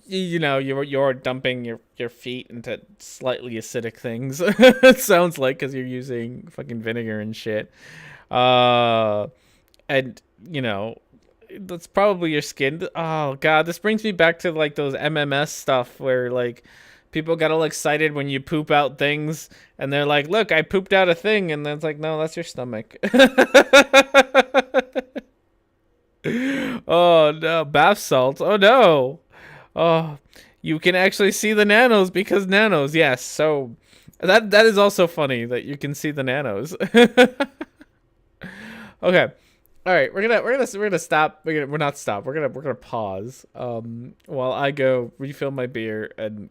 you're dumping your feet into slightly acidic things. It sounds like, because you're using fucking vinegar and shit. And that's probably your skin. Oh god, this brings me back to like those MMS stuff where like people got all excited when you poop out things, and they're like, "Look, I pooped out a thing," and then it's like, "No, that's your stomach." Oh no, bath salts. Oh no. Oh, you can actually see the nanos because nanos. Yes, so that is also funny that you can see the nanos. Okay. All right, we're gonna stop. We're not stop. We're gonna pause while I go refill my beer, and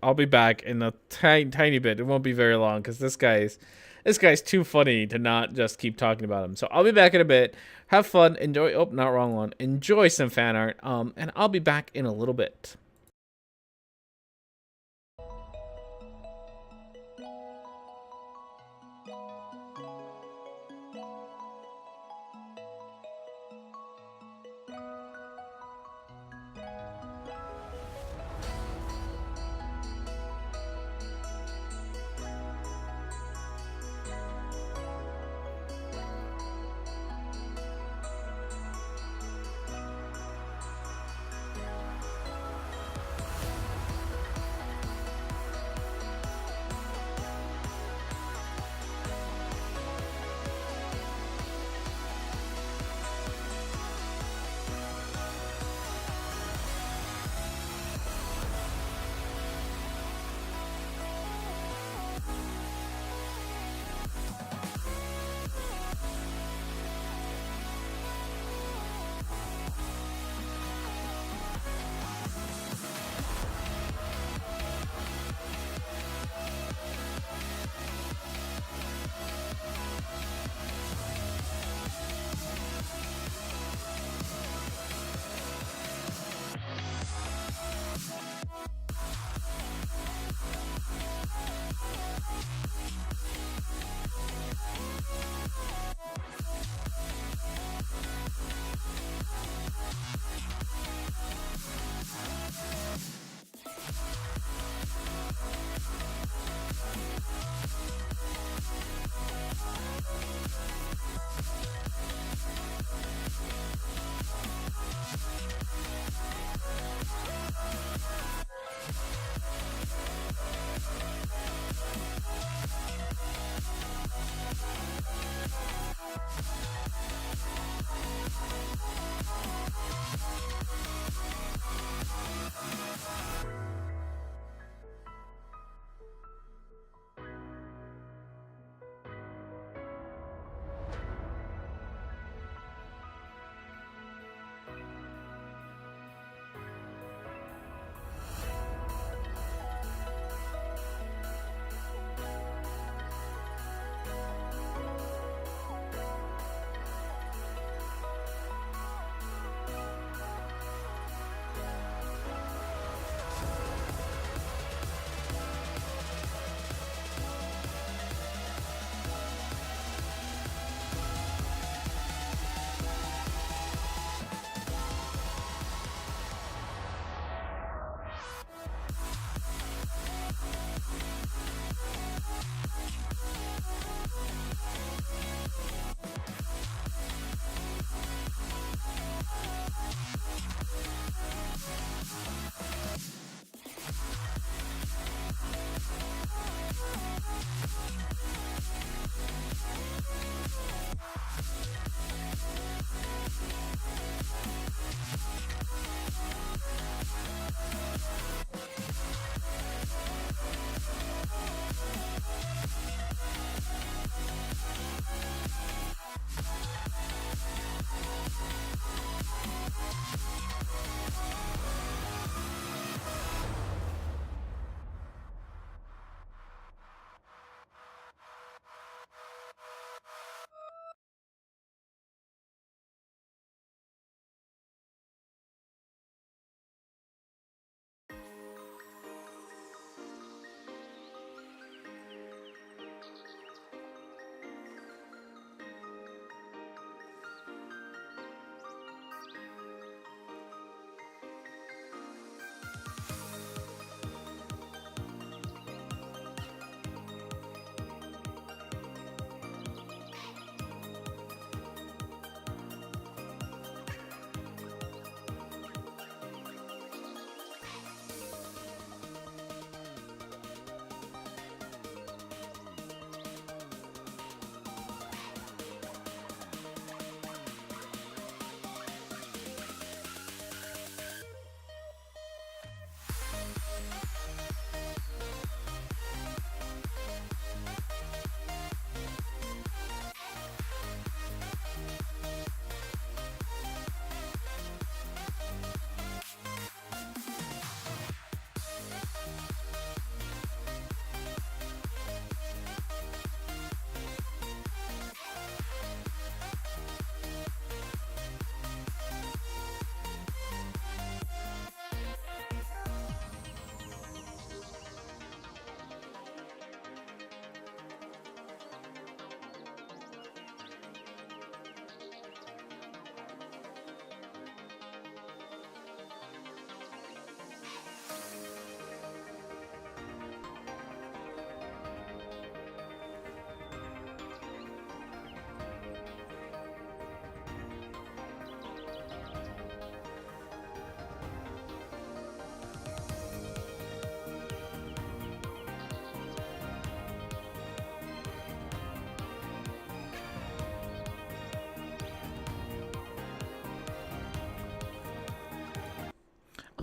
I'll be back in a tiny bit. It won't be very long because this guy's too funny to not just keep talking about him. So I'll be back in a bit. Have fun. Enjoy. Oh, not wrong one. Enjoy some fan art. And I'll be back in a little bit.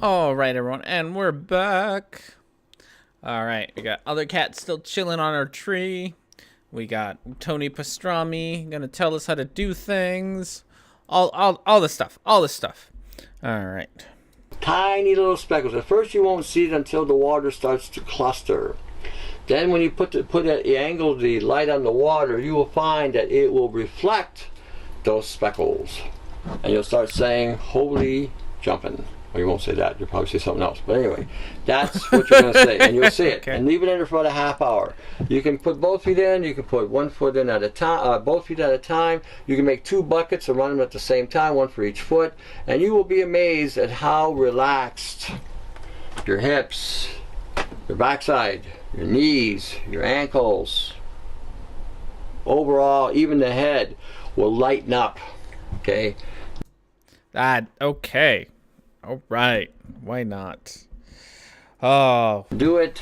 All right, everyone, and we're back. All right, we got other cats still chilling on our tree. We got Tony Pastrami gonna tell us how to do things. All the stuff. All the stuff. All right. Tiny little speckles. At first, you won't see it until the water starts to cluster. Then, when you put the angle of the light on the water, you will find that it will reflect those speckles, and you'll start saying, "Holy jumping." Well, you won't say that. You'll probably say something else. But anyway, that's what you're going to say. And you'll see it. Okay. And leave it in there for about a half hour. You can put both feet in. You can put 1 foot in at a time, both feet at a time. You can make 2 buckets and run them at the same time, 1 for each foot. And you will be amazed at how relaxed your hips, your backside, your knees, your ankles, overall, even the head will lighten up. Okay? Okay. All right. Why not? Oh. Do it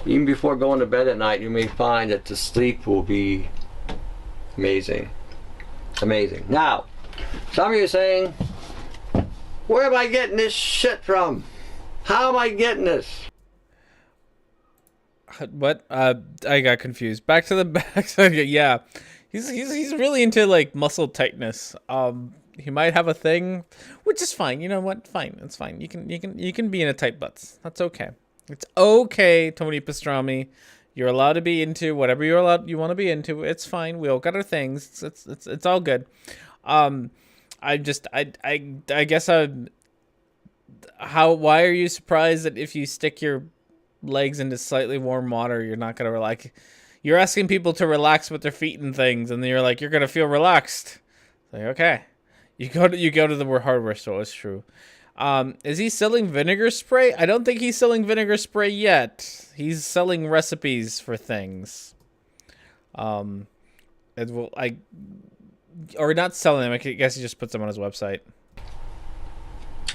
even before going to bed at night. You may find that the sleep will be amazing. Amazing. Now, some of you are saying, where am I getting this shit from? How am I getting this? What? I got confused. Back to the backside. Yeah. He's really into like muscle tightness. He might have a thing, which is fine. You know what? Fine. It's fine. You can be in a tight butts. That's okay. It's okay, Tony Pastrami. You're allowed to be into whatever you want to be into. It's fine. We all got our things. It's all good. I guess why are you surprised that if you stick your legs into slightly warm water, you're not gonna relax? You're asking people to relax with their feet and things, and then you're like, you're gonna feel relaxed. Like, okay. You go to the hardware store. It's true. Is he selling vinegar spray? I don't think he's selling vinegar spray yet. He's selling recipes for things. Or not selling them. I guess he just puts them on his website.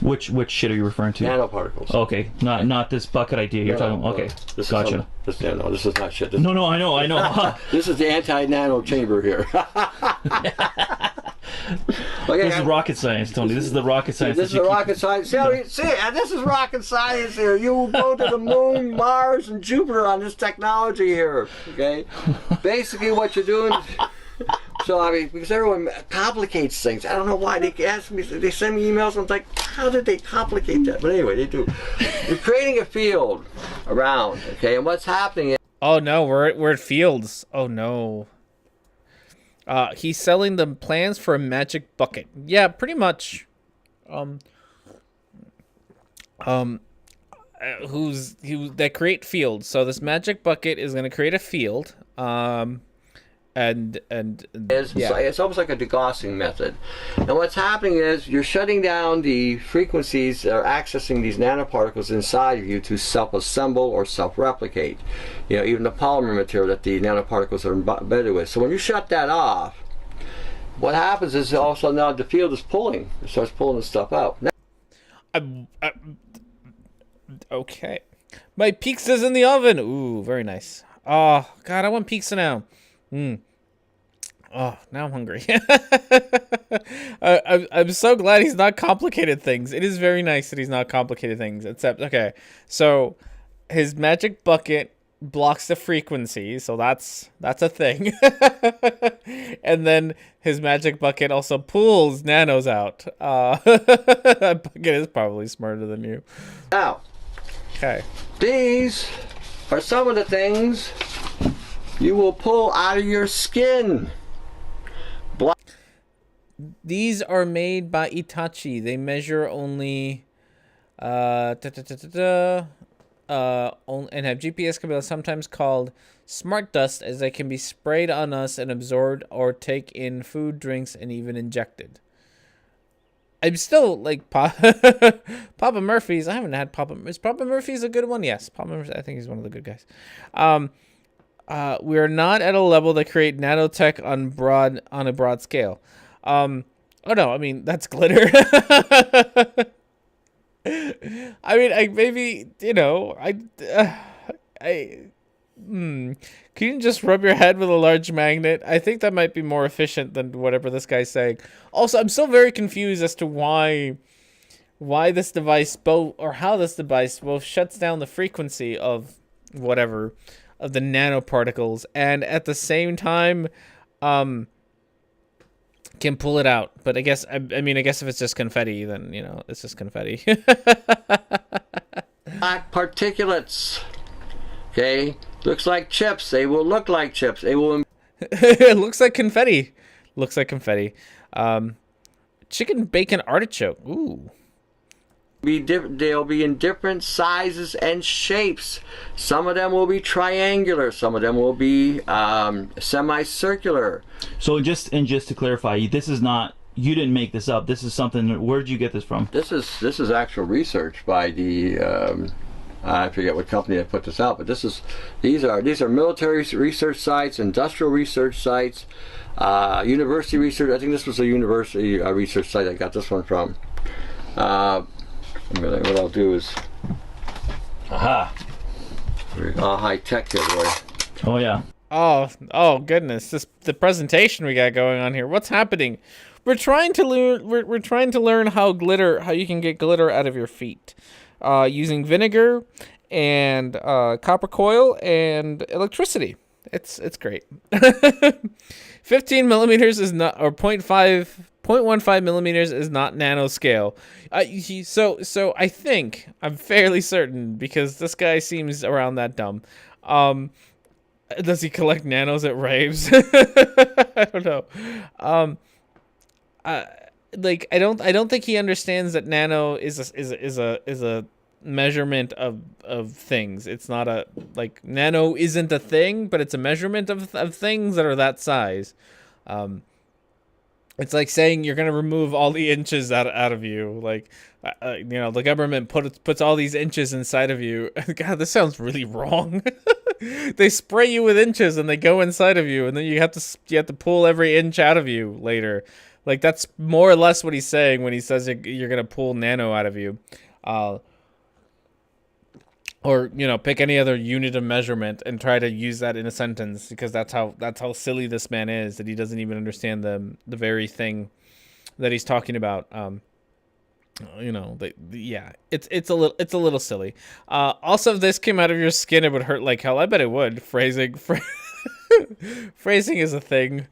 Which shit are you referring to? Nanoparticles. Okay, not this bucket idea you're talking about. Okay, gotcha. This is not shit. No, I know. This is the anti-nano chamber here. Okay, this is rocket science, Tony. This is the rocket science. This is the rocket science. See, this is rocket science here. You will go to the moon, Mars, and Jupiter on this technology here. Okay? Basically, what you're doing. So, I mean, because everyone complicates things. I don't know why. They ask me, they send me emails, and I'm like, how did they complicate that? But anyway, they do. You're creating a field around, okay? And what's happening is... Oh, no, we're at Fields. Oh, no. He's selling the plans for a magic bucket. Yeah, pretty much. That create fields. So this magic bucket is going to create a field. It's almost like a degaussing method. And what's happening is you're shutting down the frequencies that are accessing these nanoparticles inside of you to self-assemble or self-replicate. You know, even the polymer material that the nanoparticles are embedded with. So when you shut that off, what happens is all of a sudden now the field is pulling. It starts pulling the stuff out. Okay. My pizza's in the oven. Ooh, very nice. Oh, God, I want pizza now. Oh, now I'm hungry. I'm so glad he's not complicated things. It is very nice that he's not complicated things. Except, okay, so his magic bucket blocks the frequency, so that's a thing. And then his magic bucket also pulls nanos out. That bucket is probably smarter than you. Now, okay. These are some of the things you will pull out of your skin. These are made by Itachi. They measure only and have GPS capability, sometimes called smart dust, as they can be sprayed on us and absorbed or take in food, drinks, and even injected. I'm still like Papa Murphy's. I haven't had Papa. Is Papa Murphy's a good one? Yes, Papa Murphy's. I think he's one of the good guys. We are not at a level to create nanotech on a broad scale. Oh no, I mean that's glitter. I mean, maybe you know, can you just rub your head with a large magnet? I think that might be more efficient than whatever this guy's saying. Also, I'm still very confused as to why why this device how this device both shuts down the frequency of whatever of the nanoparticles and at the same time can pull it out. But I guess I mean I guess if it's just confetti, then you know it's just confetti. Black particulates. Okay, looks like chips. They will look like chips. They will. It looks like confetti. Looks like confetti. Chicken bacon artichoke. Ooh. They'll be in different sizes and shapes. Some of them will be triangular. Some of them will be semicircular. So just to clarify, this is not, you didn't make this up. This is something. Where did you get this from? This is actual research by the I forget what company that put this out, but these are military research sites, industrial research sites, university research. I think this was a university research site I got this one from. What I'll do is, Aha! High tech here, boy. Oh yeah. Oh goodness! The presentation we got going on here. What's happening? We're trying to learn. We're trying to learn how you can get glitter out of your feet, using vinegar and copper coil and electricity. It's great. 15 millimeters is not, or 0.15 millimeters is not nanoscale. So I think, I'm fairly certain, because this guy seems around that dumb. Does he collect nanos at raves? I don't know. Like I don't think he understands that nano is a measurement of things. It's not a, like, nano isn't a thing, but it's a measurement of things that are that size. It's like saying you're gonna remove all the inches out of you. Like, you know, the government puts all these inches inside of you. God, this sounds really wrong. They spray you with inches and they go inside of you, and then you have to pull every inch out of you later. Like, that's more or less what he's saying when he says you're gonna pull nano out of you. Or, you know, pick any other unit of measurement and try to use that in a sentence, because that's how silly this man is, that he doesn't even understand the very thing that he's talking about. You know, yeah, it's a little silly. Also, if this came out of your skin, it would hurt like hell. I bet it would. Phrasing is a thing.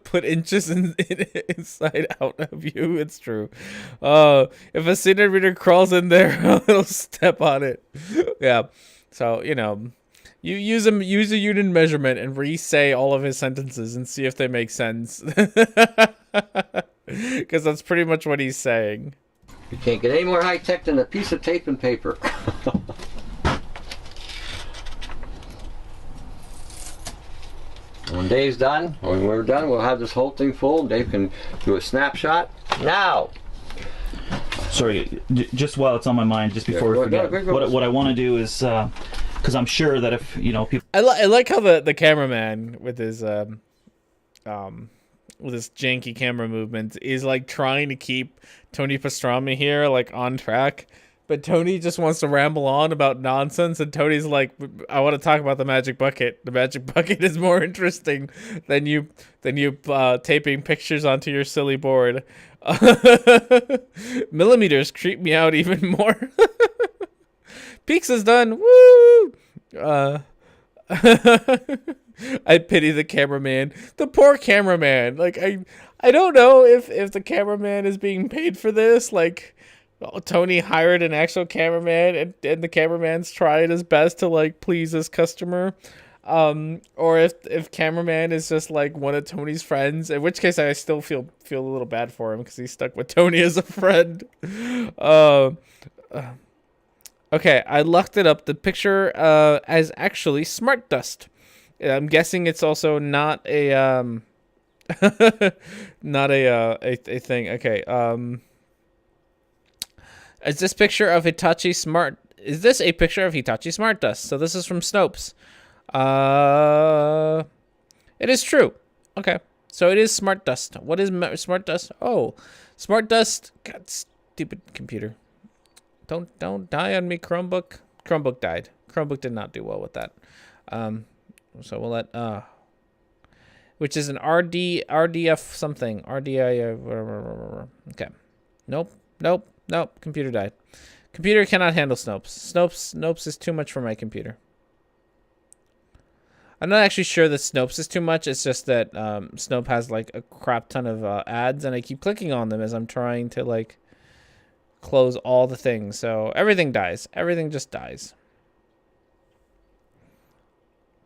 Put inches inside out of you. It's true. If a centimeter crawls in there, it'll step on it. Yeah. So, you know, you use a unit measurement and re-say all of his sentences and see if they make sense. Because that's pretty much what he's saying. You can't get any more high tech than a piece of tape and paper. When Dave's done, when we're done, we'll have this whole thing full. Dave can do a snapshot now. Sorry, just while it's on my mind, just before we forget, what I want to do is, because I'm sure that if, you know, people... I like how the cameraman with his janky camera movement is like trying to keep Tony Pastrami here like on track, but Tony just wants to ramble on about nonsense, and Tony's like, I want to talk about the magic bucket. The magic bucket is more interesting than you taping pictures onto your silly board. Millimeters creep me out even more. Peaks is done. Woo! I pity the cameraman. The poor cameraman. Like, I don't know if the cameraman is being paid for this. Like, Tony hired an actual cameraman, and the cameraman's trying his best to, like, please his customer. Or if cameraman is just like one of Tony's friends, in which case I still feel a little bad for him because he's stuck with Tony as a friend. Okay, I looked it up. The picture as actually smart dust. I'm guessing it's also not a not a thing. Okay. Is this picture of Hitachi Smart? Is this a picture of Hitachi Smart Dust? So this is from Snopes. It is true. Okay, so it is smart dust. What is smart dust? Oh, smart dust. God, stupid computer. Don't die on me, Chromebook. Chromebook died. Chromebook did not do well with that. So we'll let which is an RDF something. RDI. Okay. Nope. Nope, computer died. Computer cannot handle Snopes. Snopes is too much for my computer. I'm not actually sure that Snopes is too much. It's just that Snope has like a crap ton of ads, and I keep clicking on them as I'm trying to like close all the things. So everything dies. Everything just dies.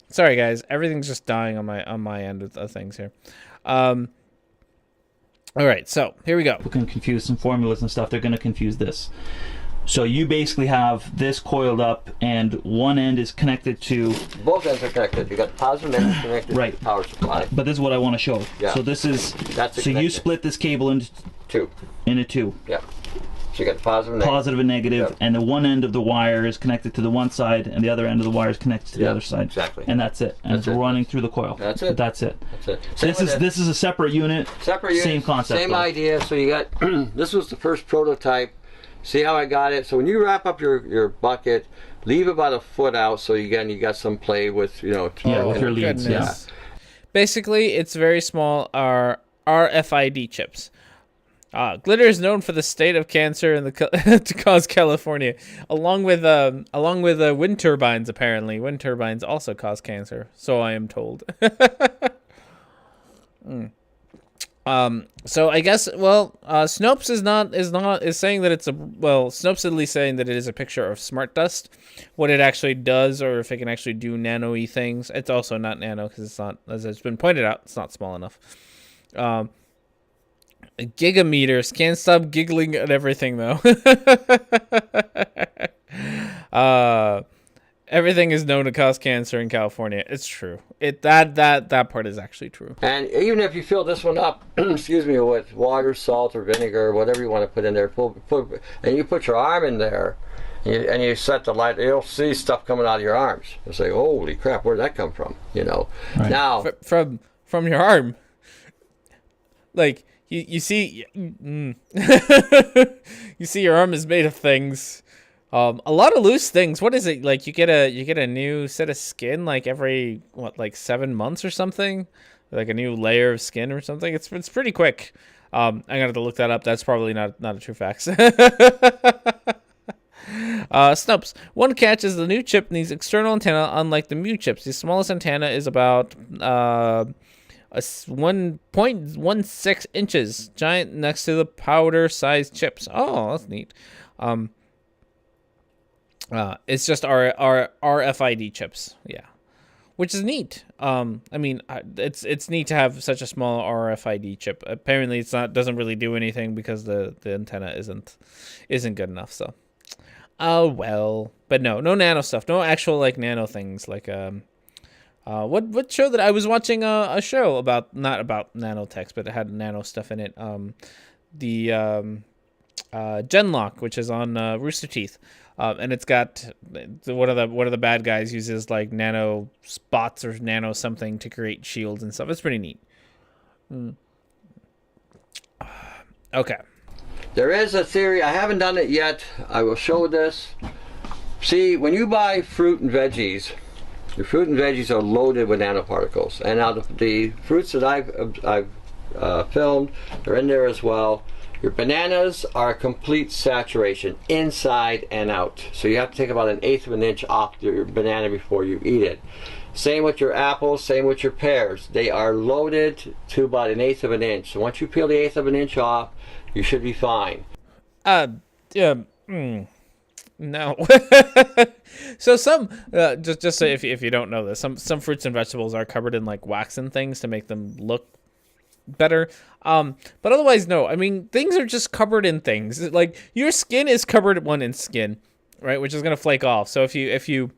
Sorry guys, everything's just dying on my end of things here. All right, so here we go. People can confuse some formulas and stuff. They're going to confuse this. So you basically have this coiled up, and one end is connected to... Both ends are connected. You got the positive end connected to the power supply. But this is what I want to show. Yeah. So this is... That's so you split this cable into two. Yeah. So you got the positive and negative. Yep. And the one end of the wire is connected to the one side, and the other end of the wire is connected to the other side. Exactly. And that's it. And it's running through the coil. That's it. That's it. This is a separate unit. Same concept. Same idea. So you got... This was the first prototype. See how I got it? So when you wrap up your bucket, leave about a foot out so you got some play with, with your leads. Yeah. Basically, it's very small RFID chips. Glitter is known for the state of cancer and to cause California, along with wind turbines. Apparently, wind turbines also cause cancer, so I am told. So I guess Snopes is saying that it's Snopes is at least saying that it is a picture of smart dust. What it actually does, or if it can actually do nano-y things, it's also not nano because it's not, as it's been pointed out, it's not small enough. Gigameters, can't stop giggling at everything though. Everything is known to cause cancer in California. It's true. That part is actually true. And even if you fill this one up, excuse me, with water, salt, or vinegar, whatever you want to put in there, and you put your arm in there, and you set the light, you'll see stuff coming out of your arms. You'll say, "Holy crap, where did that come from?" Right. Now from your arm, like you see, you see your arm is made of things. A lot of loose things. What is it like? You get a new set of skin like every 7 months or something, like a new layer of skin or something. It's pretty quick. I'm gonna have to look that up. That's probably not a true fact. Snopes. One catch is the new chip needs external antenna, unlike the Mu chips. The smallest antenna is about 1.16 inches, giant next to the powder-sized chips. Oh, that's neat. It's just our RFID chips, yeah, which is neat. I mean, it's neat to have such a small RFID chip. Apparently, doesn't really do anything because the antenna isn't good enough. So, oh well. But no nano stuff, no actual like nano things. Like what show that I was watching a show about, not about nanotech, but it had nano stuff in it. The Genlock, which is on Rooster Teeth. And it's got one of the bad guys uses like nano spots or nano something to create shields and stuff. It's pretty neat. Okay. There is a theory. I haven't done it yet. I will show this. See, when you buy fruit and veggies, the fruit and veggies are loaded with nanoparticles. And out of the fruits that I've filmed, they're in there as well. Your bananas are a complete saturation, inside and out. So you have to take about 1/8 of an inch off your banana before you eat it. Same with your apples, same with your pears. They are loaded to about 1/8 of an inch. So once you peel the 1/8 of an inch off, you should be fine. No. So some, just so if you don't know this, some fruits and vegetables are covered in like wax and things to make them look better, but otherwise no. I mean, things are just covered in things. Like your skin is covered in skin, right, which is gonna flake off. So if you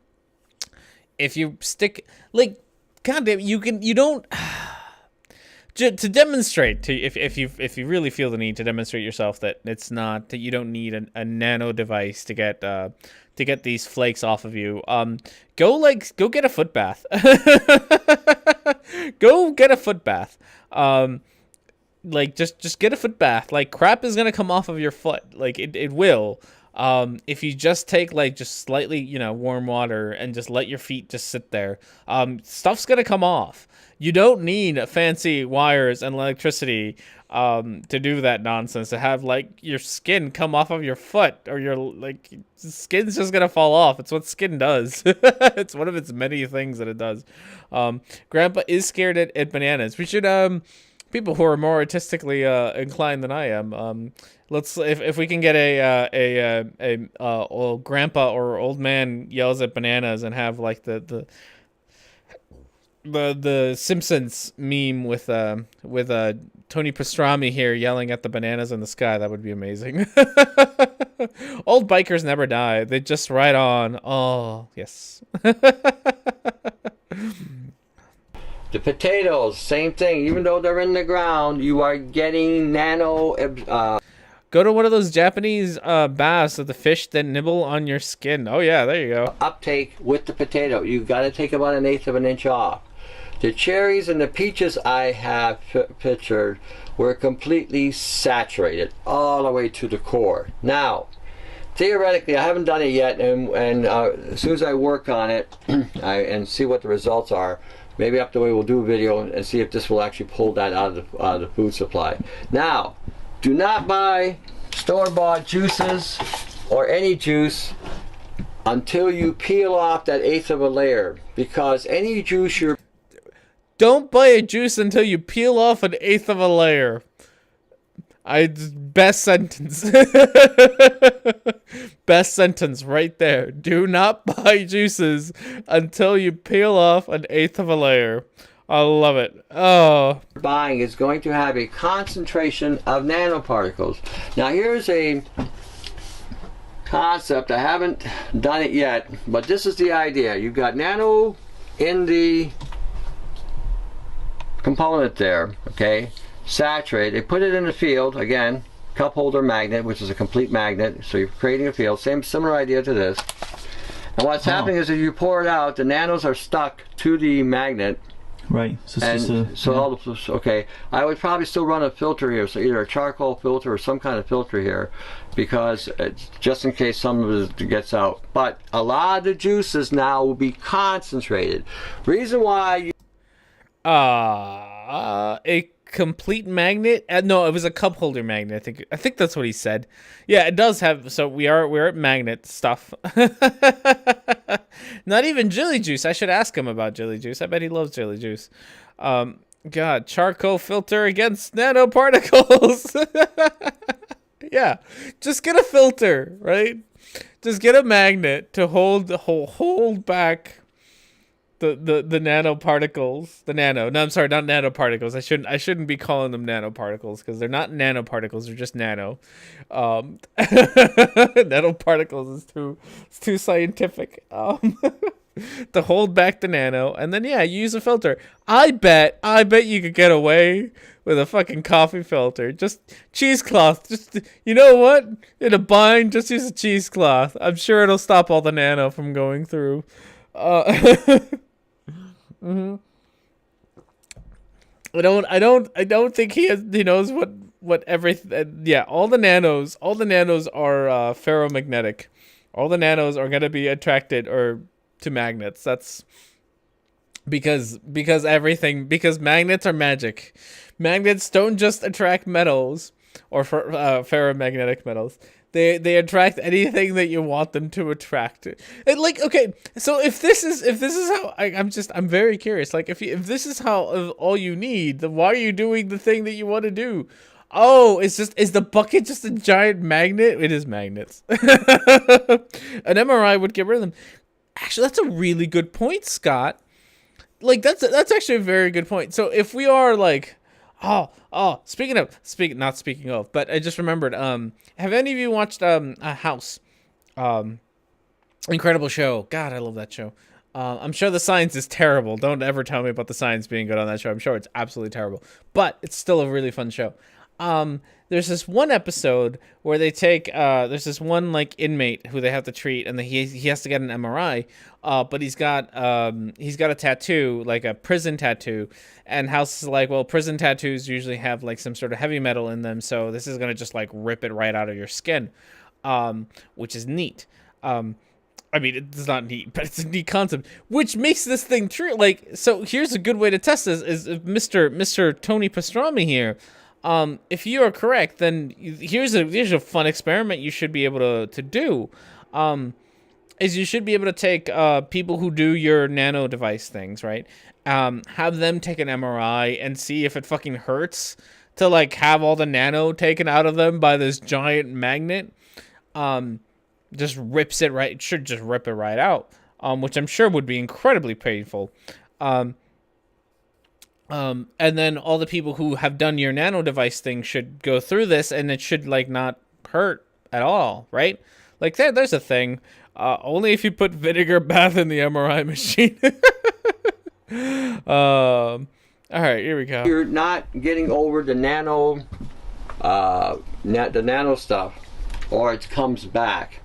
stick, like, goddamn, you don't to demonstrate, if you really feel the need to demonstrate yourself that it's not, that you don't need a nano device to get these flakes off of you. Go get a foot bath. Go get a foot bath. Like just get a foot bath. Like crap is gonna come off of your foot. Like it will. If you just take like just slightly, you know, warm water and just let your feet just sit there, stuff's gonna come off. You don't need fancy wires and electricity to do that nonsense, to have like your skin come off of your foot, or your like skin's just gonna fall off. It's what skin does. It's one of its many things that it does. Grandpa is scared at bananas. We should people who are more artistically inclined than I am, let's if we can get a old grandpa or old man yells at bananas, and have like the Simpsons meme with Tony Pastrami here yelling at the bananas in the sky. That would be amazing. Old bikers never die. They just ride on. Oh, yes. The potatoes, same thing. Even though they're in the ground, you are getting nano. Go to one of those Japanese baths that the fish then nibble on your skin. Oh yeah, there you go. Uptake with the potato. You got to take about 1/8 of an inch off. The cherries and the peaches I have pictured were completely saturated all the way to the core. Now, theoretically, I haven't done it yet, and as soon as I work on it and see what the results are, maybe up the way we'll do a video and see if this will actually pull that out of the food supply. Now, do not buy store-bought juices or any juice until you peel off that 1/8 of a layer, because any juice you're... Don't buy a juice until you peel off 1/8 of a layer. Best sentence. Best sentence right there. Do not buy juices until you peel off 1/8 of a layer. I love it. Oh. Buying is going to have a concentration of nanoparticles. Now here's a concept. I haven't done it yet, but this is the idea. You've got nano in the component there, okay, saturated. They put it in the field, again, cup holder magnet, which is a complete magnet, so you're creating a field. Similar idea to this. And what's happening is, if you pour it out, the nanos are stuck to the magnet. Right. Okay, I would probably still run a filter here, so either a charcoal filter or some kind of filter here, because just in case some of it gets out. But a lot of the juices now will be concentrated. Reason why you... a complete magnet? No, it was a cup holder magnet. I think that's what he said. Yeah, it does have. So we're at magnet stuff. Not even jelly juice. I should ask him about jelly juice. I bet he loves jelly juice. God, charcoal filter against nanoparticles. Yeah, just get a filter, right? Just get a magnet to hold back the nanoparticles. No, I'm sorry, not nanoparticles. I shouldn't be calling them nanoparticles, because they're not nanoparticles, they're just nano. Nanoparticles is too scientific. To hold back the nano, and then yeah, use a filter. I bet you could get away with a fucking coffee filter. Just cheesecloth. Just, you know what? In a bind, just use a cheesecloth. I'm sure it'll stop all the nano from going through. Mm-hmm. I don't think he knows what everything. Yeah, all the nanos are ferromagnetic. All the nanos are gonna be attracted to magnets. That's because magnets are magic. Magnets don't just attract metals or ferromagnetic metals. They attract anything that you want them to attract. And like, okay, so if this is how I'm very curious. Like, if this is how all you need, then why are you doing the thing that you want to do? Oh, is the bucket just a giant magnet? It is magnets. An MRI would get rid of them. Actually, that's a really good point, Scott. Like, that's actually a very good point. So if we are like, speaking of, but I just remembered, have any of you watched House? Incredible show. God, I love that show. I'm sure the science is terrible. Don't ever tell me about the science being good on that show. I'm sure it's absolutely terrible, but it's still a really fun show. There's this one episode where they take there's this one like inmate who they have to treat, and he has to get an MRI, but he's got a tattoo, like a prison tattoo, and House is like, well, prison tattoos usually have like some sort of heavy metal in them, so this is gonna just like rip it right out of your skin. which is neat. I mean, it's not neat, but it's a neat concept, which makes this thing true. Like, so here's a good way to test this: is if Mr. Tony Pastrami here. If you are correct, then here's a fun experiment you should be able to do. Is you should be able to take people who do your nano device things, right? Have them take an MRI and see if it fucking hurts to like have all the nano taken out of them by this giant magnet. Just rips it right. It should just rip it right out, which I'm sure would be incredibly painful. And then all the people who have done your nano device thing should go through this, and it should like not hurt at all, right? Like there's a thing. Only if you put vinegar bath in the MRI machine. All right, here we go. You're not getting over the nano stuff, or it comes back.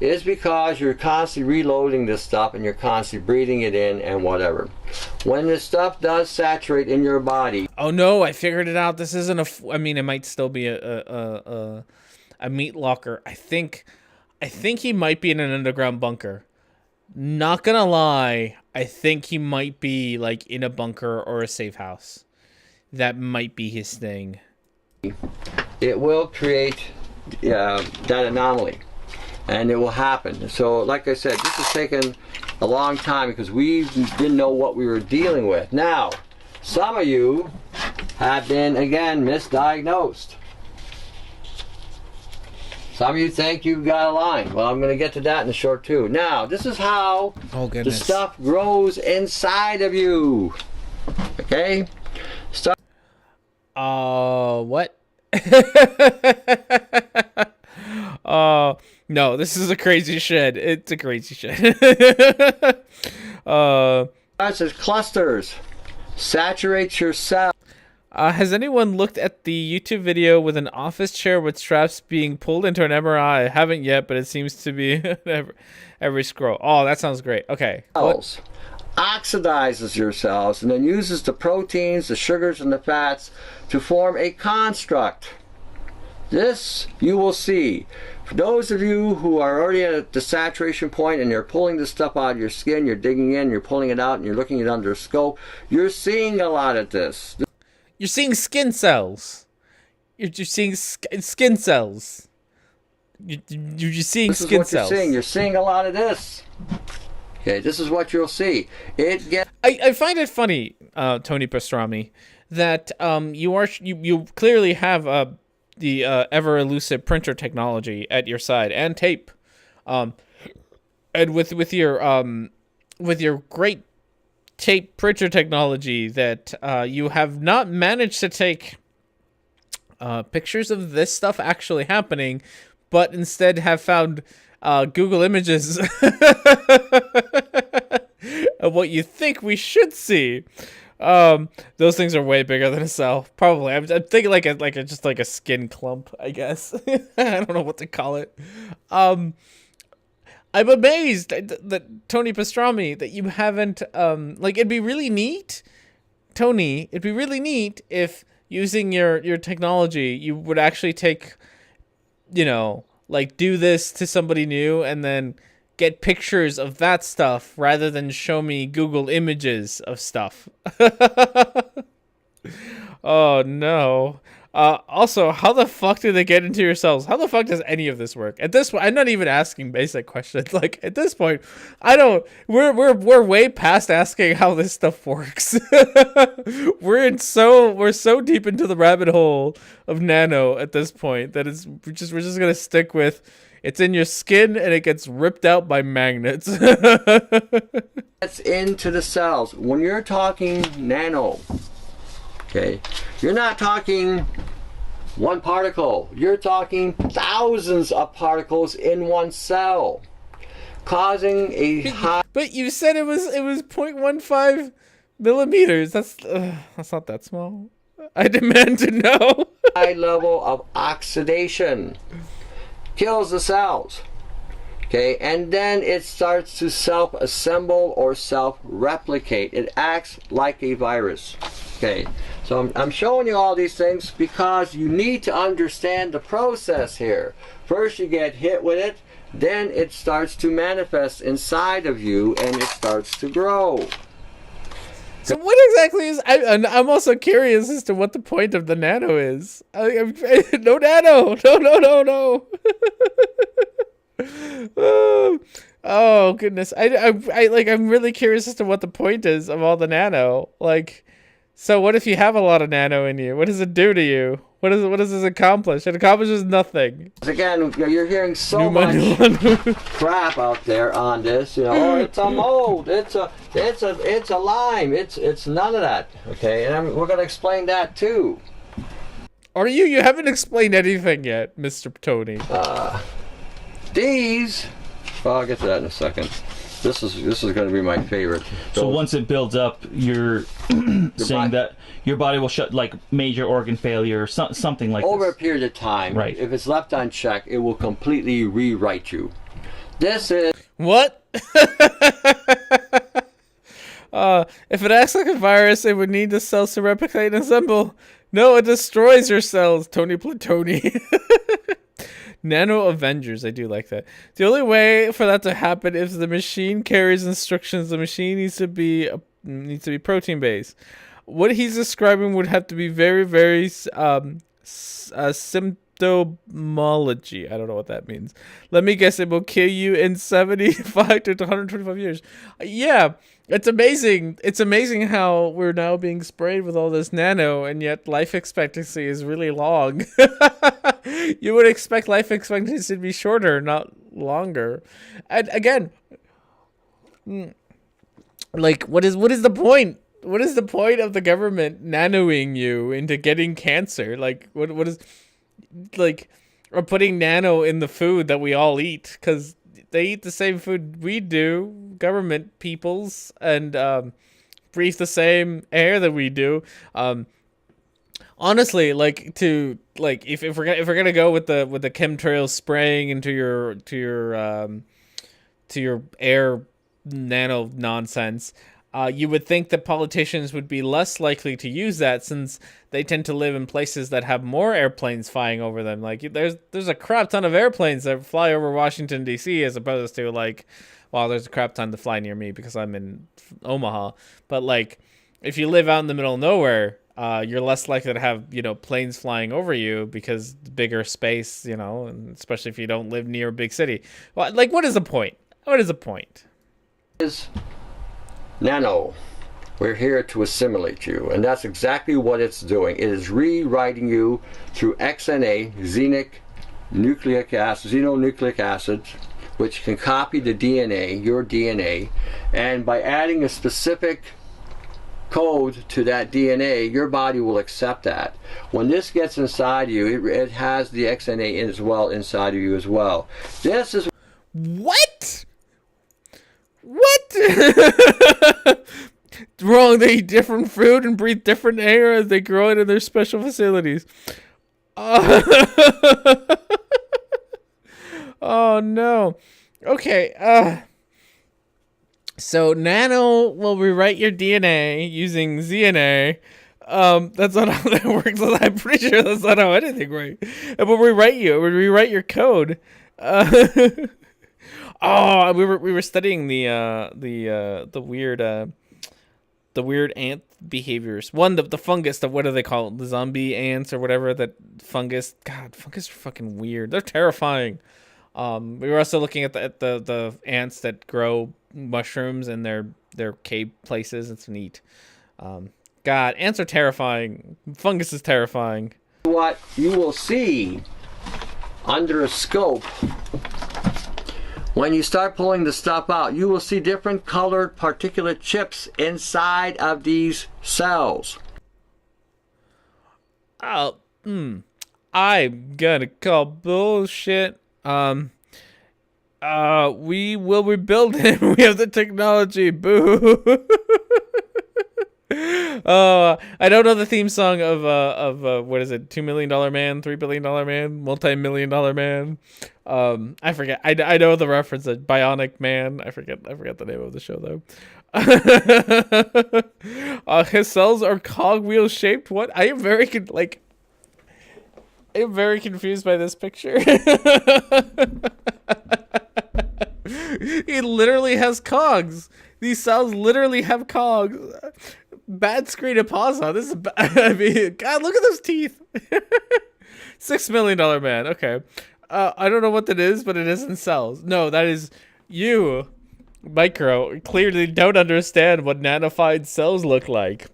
It's because you're constantly reloading this stuff and you're constantly breathing it in and whatever. When this stuff does saturate in your body. Oh no, I figured it out. This isn't I mean, it might still be a meat locker. I think he might be in an underground bunker. Not gonna lie, I think he might be like in a bunker or a safe house. That might be his thing. It will create that anomaly. And it will happen. So, like I said, this has taken a long time because we didn't know what we were dealing with. Now, some of you have been, again, misdiagnosed. Some of you think you've got a line. Well, I'm going to get to that in a short too. Now, this is how the stuff grows inside of you. Okay? What? No, this is a crazy shed. It's a crazy shed. That's as clusters. Saturates your cell. Has anyone looked at the YouTube video with an office chair with straps being pulled into an MRI? I haven't yet, but it seems to be every scroll. Oh, that sounds great. Okay. Cells. Oxidizes your cells and then uses the proteins, the sugars, and the fats to form a construct. This you will see. For those of you who are already at the saturation point and you're pulling this stuff out of your skin, you're digging in, you're pulling it out, and you're looking at it under a scope, you're seeing a lot of this. You're seeing skin cells. You're seeing skin cells. You're seeing skin cells. You're seeing a lot of this. Okay, this is what you'll see. I find it funny, Tony Pastrami, that you clearly have the ever elusive printer technology at your side and tape, and with your great tape printer technology that you have not managed to take pictures of this stuff actually happening, but instead have found Google Images of what you think we should see. Those things are way bigger than a cell. Probably. I'm thinking just like a skin clump, I guess. I don't know what to call it. I'm amazed that Tony Pastrami, that you haven't it'd be really neat, Tony. It'd be really neat if using your technology, you would actually take, do this to somebody new and then get pictures of that stuff rather than show me Google Images of stuff. Oh no. Also, how the fuck do they get into your cells? How the fuck does any of this work? At this point, I'm not even asking basic questions. Like, at this point, we're way past asking how this stuff works. we're so deep into the rabbit hole of nano at this point that we're just gonna stick with it's in your skin and it gets ripped out by magnets. That's into the cells. When you're talking nano, okay, you're not talking one particle. You're talking thousands of particles in one cell, causing a high. But you said it was 0.15 millimeters. That's not that small. I demand to know. High level of oxidation kills the cells. Okay, and then it starts to self-assemble or self-replicate. It acts like a virus. Okay, So I'm showing you all these things because you need to understand the process here. First you get hit with it, then it starts to manifest inside of you and it starts to grow. So what exactly is... I'm also curious as to what the point of the nano is. No nano! No! Oh goodness! I'm really curious as to what the point is of all the nano. Like, so what if you have a lot of nano in you? What does it do to you? What does this accomplish? It accomplishes nothing. Again, you're hearing so much crap out there on this. You know, oh, it's a mold. It's a lime. It's none of that. Okay, and we're gonna explain that too. Are you? You haven't explained anything yet, Mr. Tony. These. Well, I'll get to that in a second. This is going to be my favorite. So once it builds up, you're saying that your body will shut, like major organ failure, or something like over this. a period of time. Right. If it's left unchecked, it will completely rewrite you. This is What? If it acts like a virus, it would need the cells to replicate and assemble. No, it destroys your cells, Tony Platoni. Nano Avengers, I do like that. The only way for that to happen is the machine carries instructions. The machine needs to be protein based. What he's describing would have to be very, very symptomology. I don't know what that means. Let me guess, it will kill you in 75 to 125 years. Yeah, it's amazing. It's amazing how we're now being sprayed with all this nano, and yet life expectancy is really long. You would expect life expectancy to be shorter, not longer. And again, like, what is the point? What is the point of the government nanoing you into getting cancer? Like, what is, like, or putting nano in the food that we all eat? Because they eat the same food we do, government peoples, and breathe the same air that we do. Honestly, like, if we're gonna go with the chemtrails spraying into your air nano nonsense, you would think that politicians would be less likely to use that, since they tend to live in places that have more airplanes flying over them. Like, there's a crap ton of airplanes that fly over Washington D.C. as opposed to, like, well, there's a crap ton that fly near me because I'm in Omaha. But, like, if you live out in the middle of nowhere, you're less likely to have, planes flying over you because bigger space, and especially if you don't live near a big city. Well, like, what is the point? What is the point? Is nano. We're here to assimilate you, and that's exactly what it's doing. It is rewriting you through XNA, xenonucleic acid, which can copy the DNA, your DNA, and by adding a specific code to that DNA, your body will accept that. When this gets inside you, it has the XNA as well inside of you as well. This is what? Wrong. They eat different food and breathe different air as they grow it in their special facilities. Oh no. Okay. So nano will rewrite your DNA using ZNA. That's not how that works. I'm pretty sure that's not how anything works. It will rewrite you. It will rewrite your code. Oh, we were studying the weird ant behaviors. One, the fungus. What do they call it? The zombie ants or whatever. That fungus. God, fungus are fucking weird. They're terrifying. We were also looking at the ants that grow mushrooms in their cave places. It's neat. God, ants are terrifying. Fungus is terrifying. What you will see under a scope when you start pulling the stuff out, you will see different colored particulate chips inside of these cells. Oh, I'm gonna call bullshit. We will rebuild him. We have the technology. Boo. I don't know the theme song of what is it? $2 million Man, $3 billion Man, multi-million-dollar man. I forget. I know the reference of Bionic Man. I forget the name of the show though. His cells are cogwheel shaped. What? I am very I'm very confused by this picture. He literally has cogs. These cells literally have cogs. Bad screen to pause on. This is I mean, God, look at those teeth. $6 million Man. Okay. I don't know what that is, but it is in cells. No, that is you, Micro. Clearly don't understand what nanified cells look like.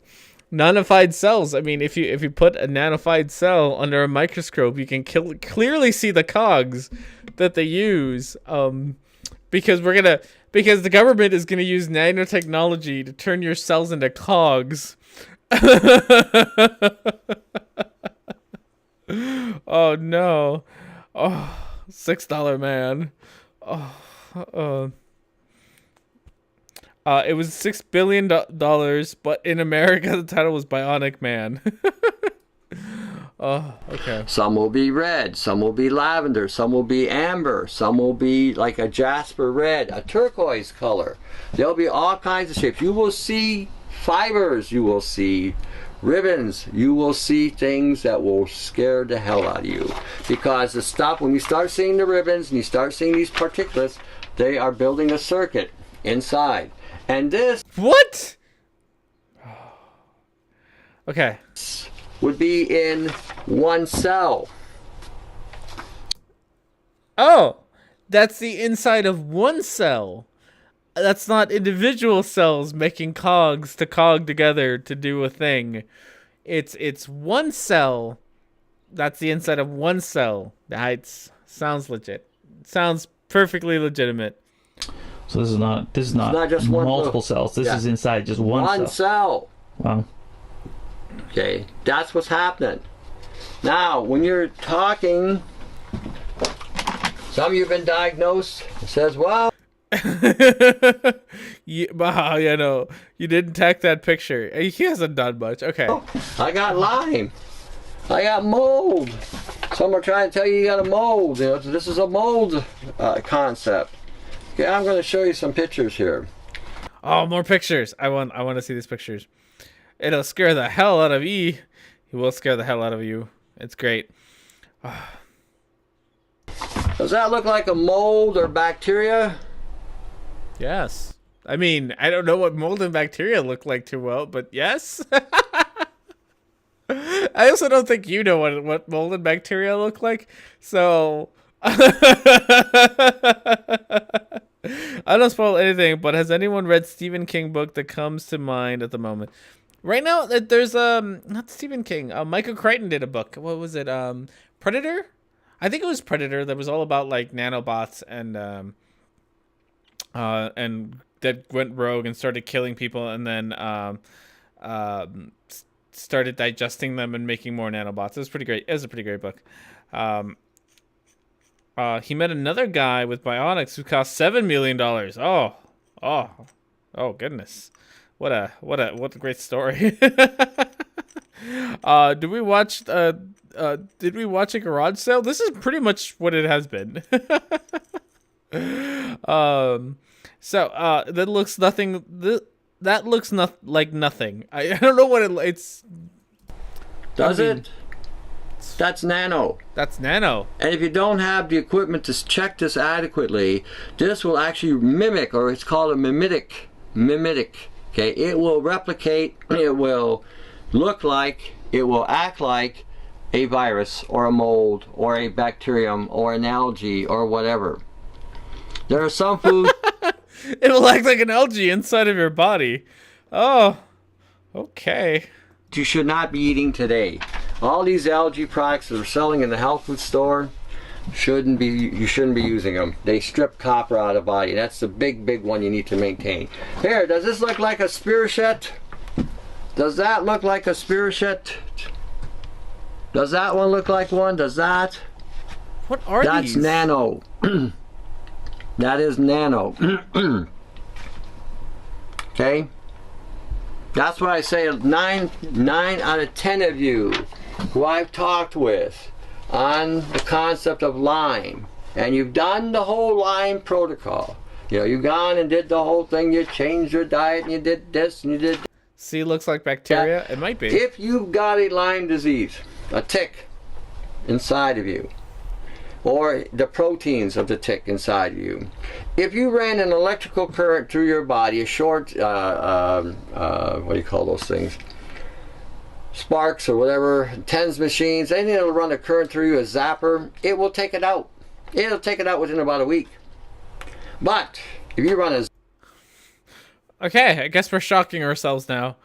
Nanified cells. I mean, if you put a nanified cell under a microscope, you can clearly see the cogs that they use. Because the government is gonna use nanotechnology to turn your cells into cogs. Oh no. Oh, $6 Man. It was $6 billion, but in America the title was Bionic Man. Oh, okay. Some will be red, some will be lavender, some will be amber, some will be like a jasper red, a turquoise color. There'll be all kinds of shapes. You will see fibers, you will see ribbons, you will see things that will scare the hell out of you. Because the stuff, when you start seeing the ribbons and you start seeing these particulates, they are building a circuit inside. And this... What? Okay. Would be in one cell. Oh, that's the inside of one cell. That's not individual cells making cogs to cog together to do a thing. It's one cell. That's the inside of one cell. That sounds legit. Sounds perfectly legitimate. So this is not just multiple cells. This is inside just one cell. Wow. Okay, that's what's happening. Now, when you're talking, some of you have been diagnosed. It says, well... Yeah, no. You didn't tag that picture. He hasn't done much. Okay. I got Lyme. I got mold. Some are trying to tell you got a mold. You know, this is a mold concept. Okay, I'm going to show you some pictures here. Oh, more pictures. I want to see these pictures. It'll scare the hell out of E. He will scare the hell out of you. It's great. Does that look like a mold or bacteria? Yes. I mean, I don't know what mold and bacteria look like too well, but yes. I also don't think you know what mold and bacteria look like. So I don't spoil anything, but has anyone read Stephen King book that comes to mind at the moment? Right now, there's not Stephen King. Michael Crichton did a book. What was it? Predator? I think it was Predator. That was all about like nanobots and that went rogue and started killing people, and then started digesting them and making more nanobots. It was pretty great. It was a pretty great book. He met another guy with bionics who cost $7 million. Oh goodness. What a great story. Did we watch a garage sale? This is pretty much what it has been. That looks nothing. That looks like nothing. I don't know what it's. Does it? That's nano. That's nano. And if you don't have the equipment to check this adequately, this will actually mimic, or it's called a mimetic. Okay, it will replicate, it will look like, it will act like a virus or a mold or a bacterium or an algae or whatever. There are some foods... It will act like an algae inside of your body. Oh, okay. You should not be eating today. All these algae products that are selling in the health food store, you shouldn't be using them. They strip copper out of the body. That's the big one you need to maintain. Here, does this look like a spirochete? Does that look like a spirochete? Does that one look like one? Does that? What are these? That's nano. That is nano. Okay? That's why I say nine out of 10 of you who I've talked with on the concept of Lyme, and you've done the whole Lyme protocol. You know, you've gone and did the whole thing. You changed your diet, and you did this, and you did that. See, looks like bacteria. It might be. If you've got a Lyme disease, a tick inside of you, or the proteins of the tick inside of you, if you ran an electrical current through your body, a short, what do you call those things? Sparks or whatever, TENS machines, anything that'll run a current through you, a zapper, it will take it out. It'll take it out within about a week. But if you run a... Okay, I guess we're shocking ourselves now.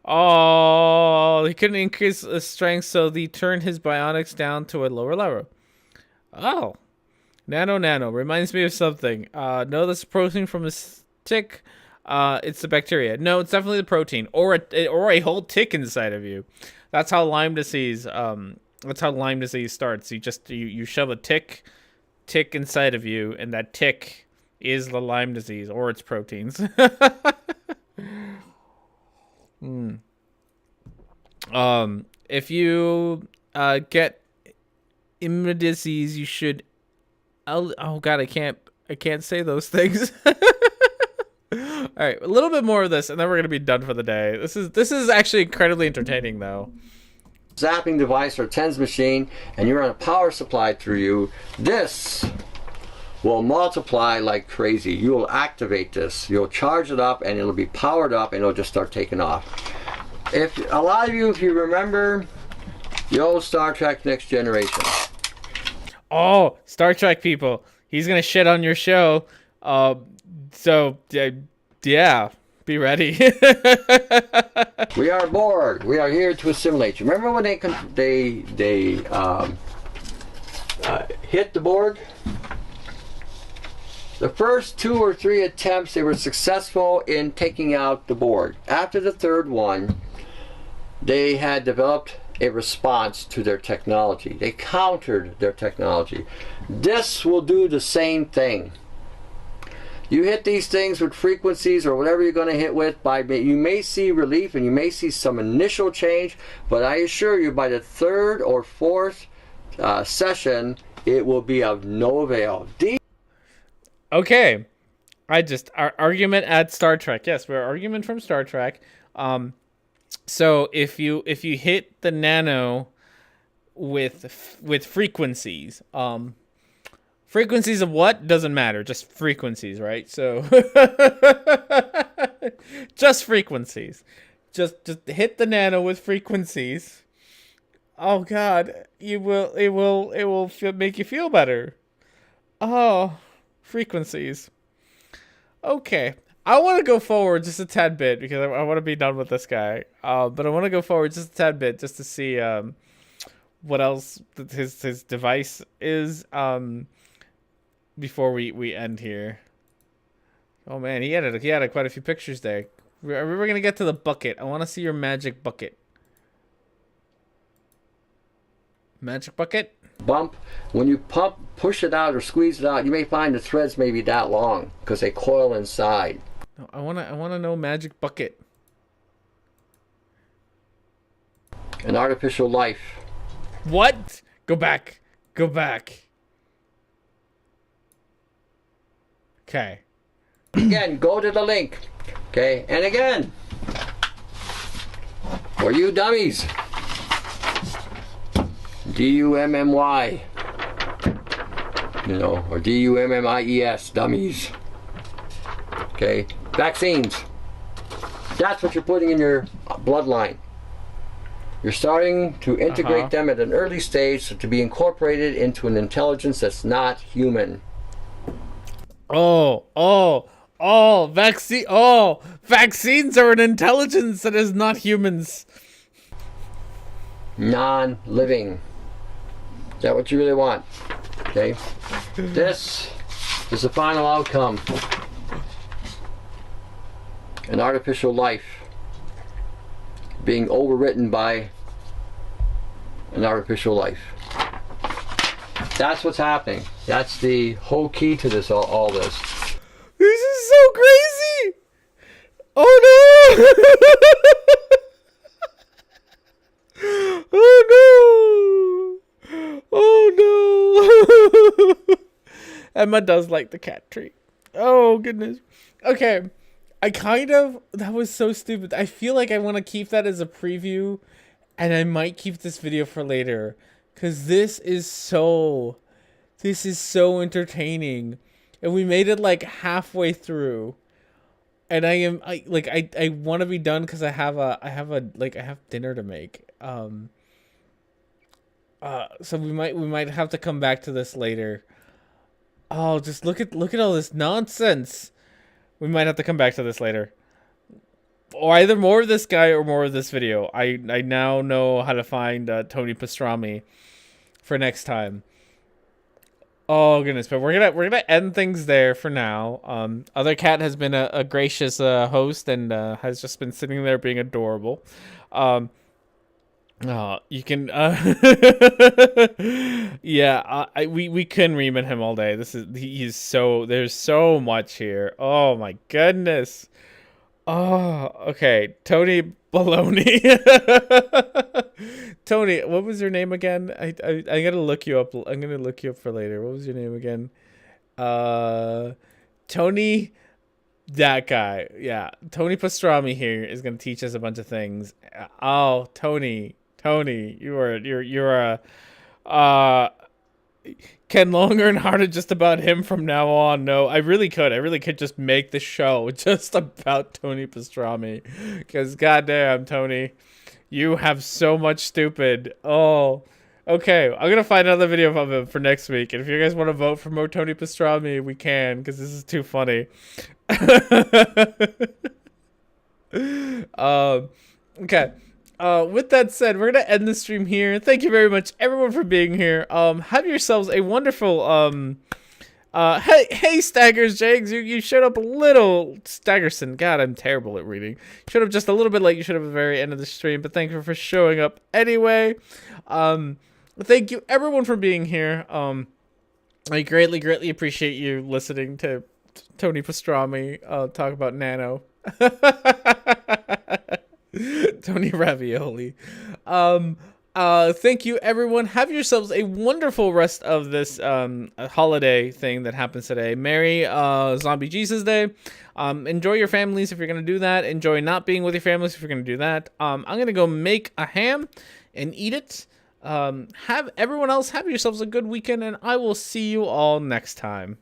Oh, he couldn't increase his strength, so he turned his bionics down to a lower level. Oh. Nano. Reminds me of something. No, that's protein from a tick. It's the bacteria. No, it's definitely the protein. Or a whole tick inside of you. That's how Lyme disease starts. You shove a tick inside of you, and that tick is the Lyme disease, or its proteins. If you get immune disease, you should. Oh God, I can't say those things. All right, a little bit more of this, and then we're gonna be done for the day. This is actually incredibly entertaining, though. Zapping device or TENS machine, and you run a power supply through you. This will multiply like crazy. You will activate this. You'll charge it up, and it'll be powered up, and it'll just start taking off. If a lot of you, if you remember the old Star Trek Next Generation. Oh, Star Trek people. He's going to shit on your show. So, yeah, be ready. We are Borg. We are here to assimilate. You remember when they hit the Borg? The first 2 or 3 attempts, they were successful in taking out the Borg. After the third one, they had developed a response to their technology. They countered their technology. This will do the same thing. You hit these things with frequencies or whatever you're going to hit with, you may see relief and you may see some initial change, but I assure you by the 3rd or 4th session, it will be of no avail. Okay. Our argument at Star Trek. Yes, we're argument from Star Trek. So if you hit the nano with frequencies, frequencies of what doesn't matter, just frequencies, right? So just frequencies. Just hit the nano with frequencies. Oh God, it will make you feel better. Oh, frequencies. Okay. I want to go forward just a tad bit because I want to be done with this guy. But I want to go forward just a tad bit just to see what else his device is before we end here. Oh man, he added quite a few pictures there. We're gonna get to the bucket. I want to see your magic bucket. Magic bucket. Bump. When you push it out or squeeze it out, you may find the threads may be that long because they coil inside. I wanna know magic bucket. An artificial life. What? Go back. Okay. Again, go to the link. Okay, and again, for you dummies, DUMMY, or DUMMIES, dummies. Okay, vaccines. That's what you're putting in your bloodline. You're starting to integrate them at an early stage to be incorporated into an intelligence that's not human. Vaccines are an intelligence that is not humans. Non-living. Is that what you really want? Okay. This is the final outcome. An artificial life being overwritten by an artificial life. That's what's happening. That's the whole key to this, all this. This is so crazy! Oh no! Emma does like the cat tree. Oh, goodness. Okay. That was so stupid. I feel like I want to keep that as a preview, and I might keep this video for later, because this is so entertaining. And we made it like halfway through. And I want to be done because I have dinner to make. So we might have to come back to this later. Oh, just look at all this nonsense. We might have to come back to this later. Or either more of this guy or more of this video. I now know how to find Tony Pastrami for next time. Oh goodness, but we're gonna end things there for now. Other cat has been a gracious host and has just been sitting there being adorable. You can yeah, we couldn't remit him all day. He's so, there's so much here. Oh my goodness. Oh, okay. Tony Baloney. Tony, what was your name again? I gotta look you up. I'm gonna look you up for later. What was your name again? Tony, that guy. Yeah, Tony Pastrami here is gonna teach us a bunch of things. Oh, Tony, you're a Ken Longer and Harder just about him from now on. No, I really could just make the show just about Tony Pastrami, because goddamn, Tony, you have so much stupid. Oh, okay, I'm gonna find another video of him for next week, and if you guys want to vote for more Tony Pastrami, we can, because this is too funny. Okay. With that said, we're gonna end the stream here. Thank you very much, everyone, for being here. Have yourselves a wonderful hey Staggers Jags, you showed up a little Staggerson. God, I'm terrible at reading. Showed up just a little bit late. You showed up at the very end of the stream, but thank you for showing up anyway. Thank you everyone for being here. I greatly appreciate you listening to Tony Pastrami talk about Nano. Tony Ravioli. Thank you everyone. Have yourselves a wonderful rest of this holiday thing that happens today. Merry Zombie Jesus Day. Enjoy your families if you're gonna do that. Enjoy not being with your families if you're gonna do that. I'm gonna go make a ham and eat it. Have everyone else have yourselves a good weekend, and I will see you all next time.